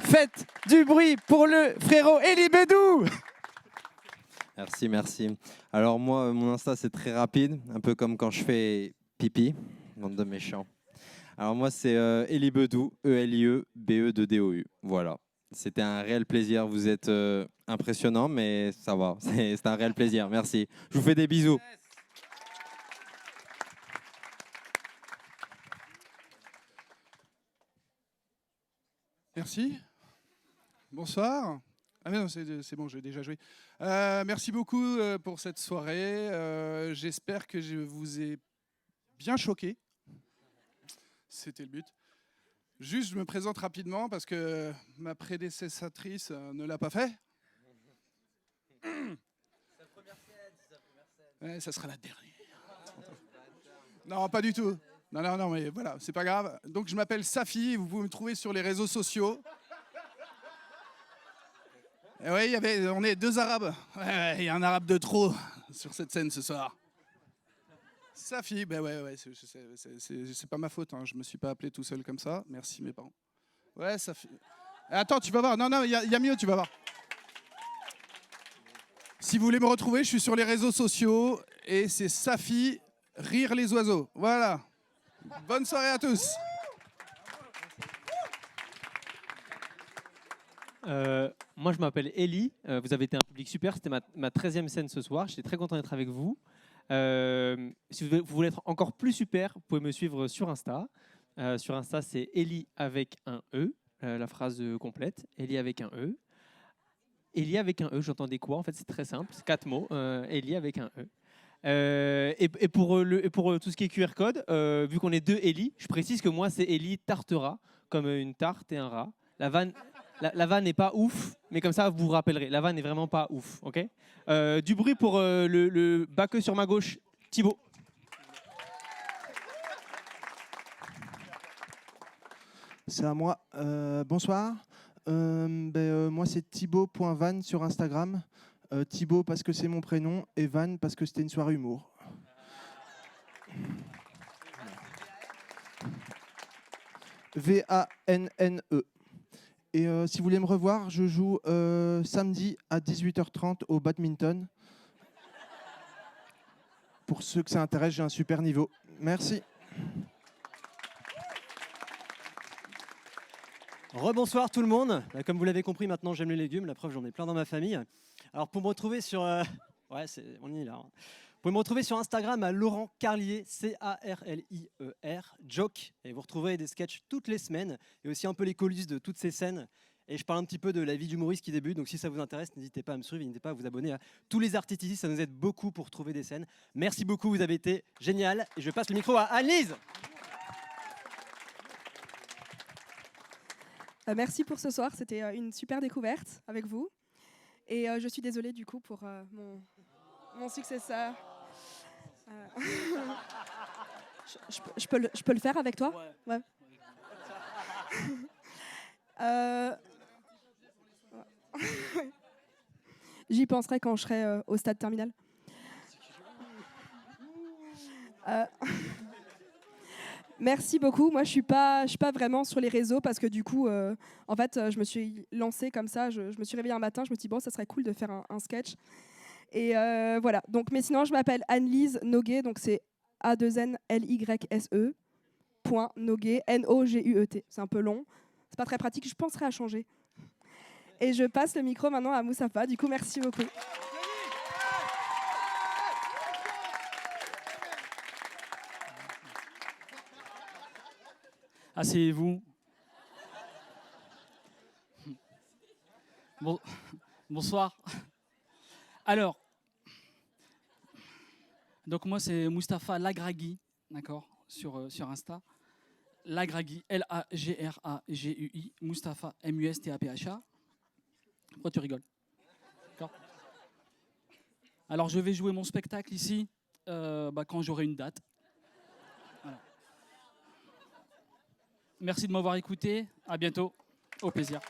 Faites du bruit pour le frérot Elie Bedou. Merci, merci. Alors moi, mon Insta, c'est très rapide. Un peu comme quand je fais pipi. Bande de méchants. Alors moi, c'est Elie Bedou, ELIE-BE-2-DOU. Voilà. C'était un réel plaisir. Vous êtes impressionnant, mais ça va. C'est un réel plaisir. Merci. Je vous fais des bisous. Merci. Bonsoir. Ah mais non, c'est bon, j'ai déjà joué. Merci beaucoup pour cette soirée. J'espère que je vous ai bien choqué. C'était le but. Juste, je me présente rapidement parce que ma prédécessatrice ne l'a pas fait. Ouais, ça sera la dernière. Non, pas du tout. Non, mais voilà, c'est pas grave. Donc, je m'appelle Safi, vous pouvez me trouver sur les réseaux sociaux. Et oui, on est 2 Arabes. Ouais, il y a un Arabe de trop sur cette scène ce soir. Safi, ben ouais, c'est pas ma faute, hein. Je me suis pas appelé tout seul comme ça. Merci mes parents. Ouais, Safi. Attends, tu vas voir. Non, il y a mieux, tu vas voir. Si vous voulez me retrouver, je suis sur les réseaux sociaux et c'est Safi, rire les oiseaux. Voilà. Bonne soirée à tous. Moi, je m'appelle Ellie. Vous avez été un public super. C'était ma 13e scène ce soir. J'étais très content d'être avec vous. Si vous voulez être encore plus super, vous pouvez me suivre sur Insta. Sur Insta, c'est Ellie avec un E, la phrase complète. Ellie avec un E. Ellie avec un E, j'entendais quoi? En fait, c'est très simple. C'est 4 mots. Ellie avec un E. Et pour tout ce qui est QR code, vu qu'on est 2 Ellie, je précise que moi, c'est Ellie Tartera, comme une tarte et un rat. La vanne n'est pas ouf, mais comme ça, vous vous rappellerez. La vanne n'est vraiment pas ouf, ok? Du bruit pour le baqueux sur ma gauche, Thibaut. C'est à moi. Bonsoir. Moi, c'est Thibaut.van sur Instagram. Thibaut parce que c'est mon prénom et Van parce que c'était une soirée humour. V-A-N-N-E. Et si vous voulez me revoir, je joue samedi à 18h30 au badminton. Pour ceux que ça intéresse, j'ai un super niveau. Merci. Rebonsoir tout le monde. Comme vous l'avez compris, maintenant j'aime les légumes. La preuve, j'en ai plein dans ma famille. Alors pour me retrouver sur... on y est là. Hein. Vous pouvez me retrouver sur Instagram à Laurent Carlier, C-A-R-L-I-E-R, Joke. Et vous retrouverez des sketchs toutes les semaines et aussi un peu les coulisses de toutes ces scènes. Et je parle un petit peu de la vie d'humoriste qui débute. Donc si ça vous intéresse, n'hésitez pas à me suivre, n'hésitez pas à vous abonner à tous les artistes ici. Ça nous aide beaucoup pour trouver des scènes. Merci beaucoup, vous avez été génial. Et je passe le micro à Anne-Lise. Merci pour ce soir, c'était une super découverte avec vous. Et je suis désolée du coup pour mon successeur. Je peux le faire avec toi? Ouais. J'y penserai quand je serai au stade terminal. Merci beaucoup. Moi, je suis pas vraiment sur les réseaux parce que du coup, en fait, je me suis lancée comme ça. Je me suis réveillée un matin, je me suis dit, bon, ça serait cool de faire un sketch. Et voilà. Donc, mais sinon, je m'appelle Anne-Lise Noguet, donc c'est A2NLYSE. Noguet, N-O-G-U-E-T. C'est un peu long. C'est pas très pratique. Je penserai à changer. Et je passe le micro maintenant à Moustapha. Du coup, merci beaucoup. Asseyez-vous. Bonsoir. Alors, donc moi c'est Mustapha Lagragui, d'accord, sur Insta. Lagragui, L-A-G-R-A-G-U-I, Mustapha, M-U-S-T-A-P-H-A. Pourquoi tu rigoles? D'accord. Alors je vais jouer mon spectacle ici quand j'aurai une date. Voilà. Merci de m'avoir écouté. À bientôt. Au plaisir.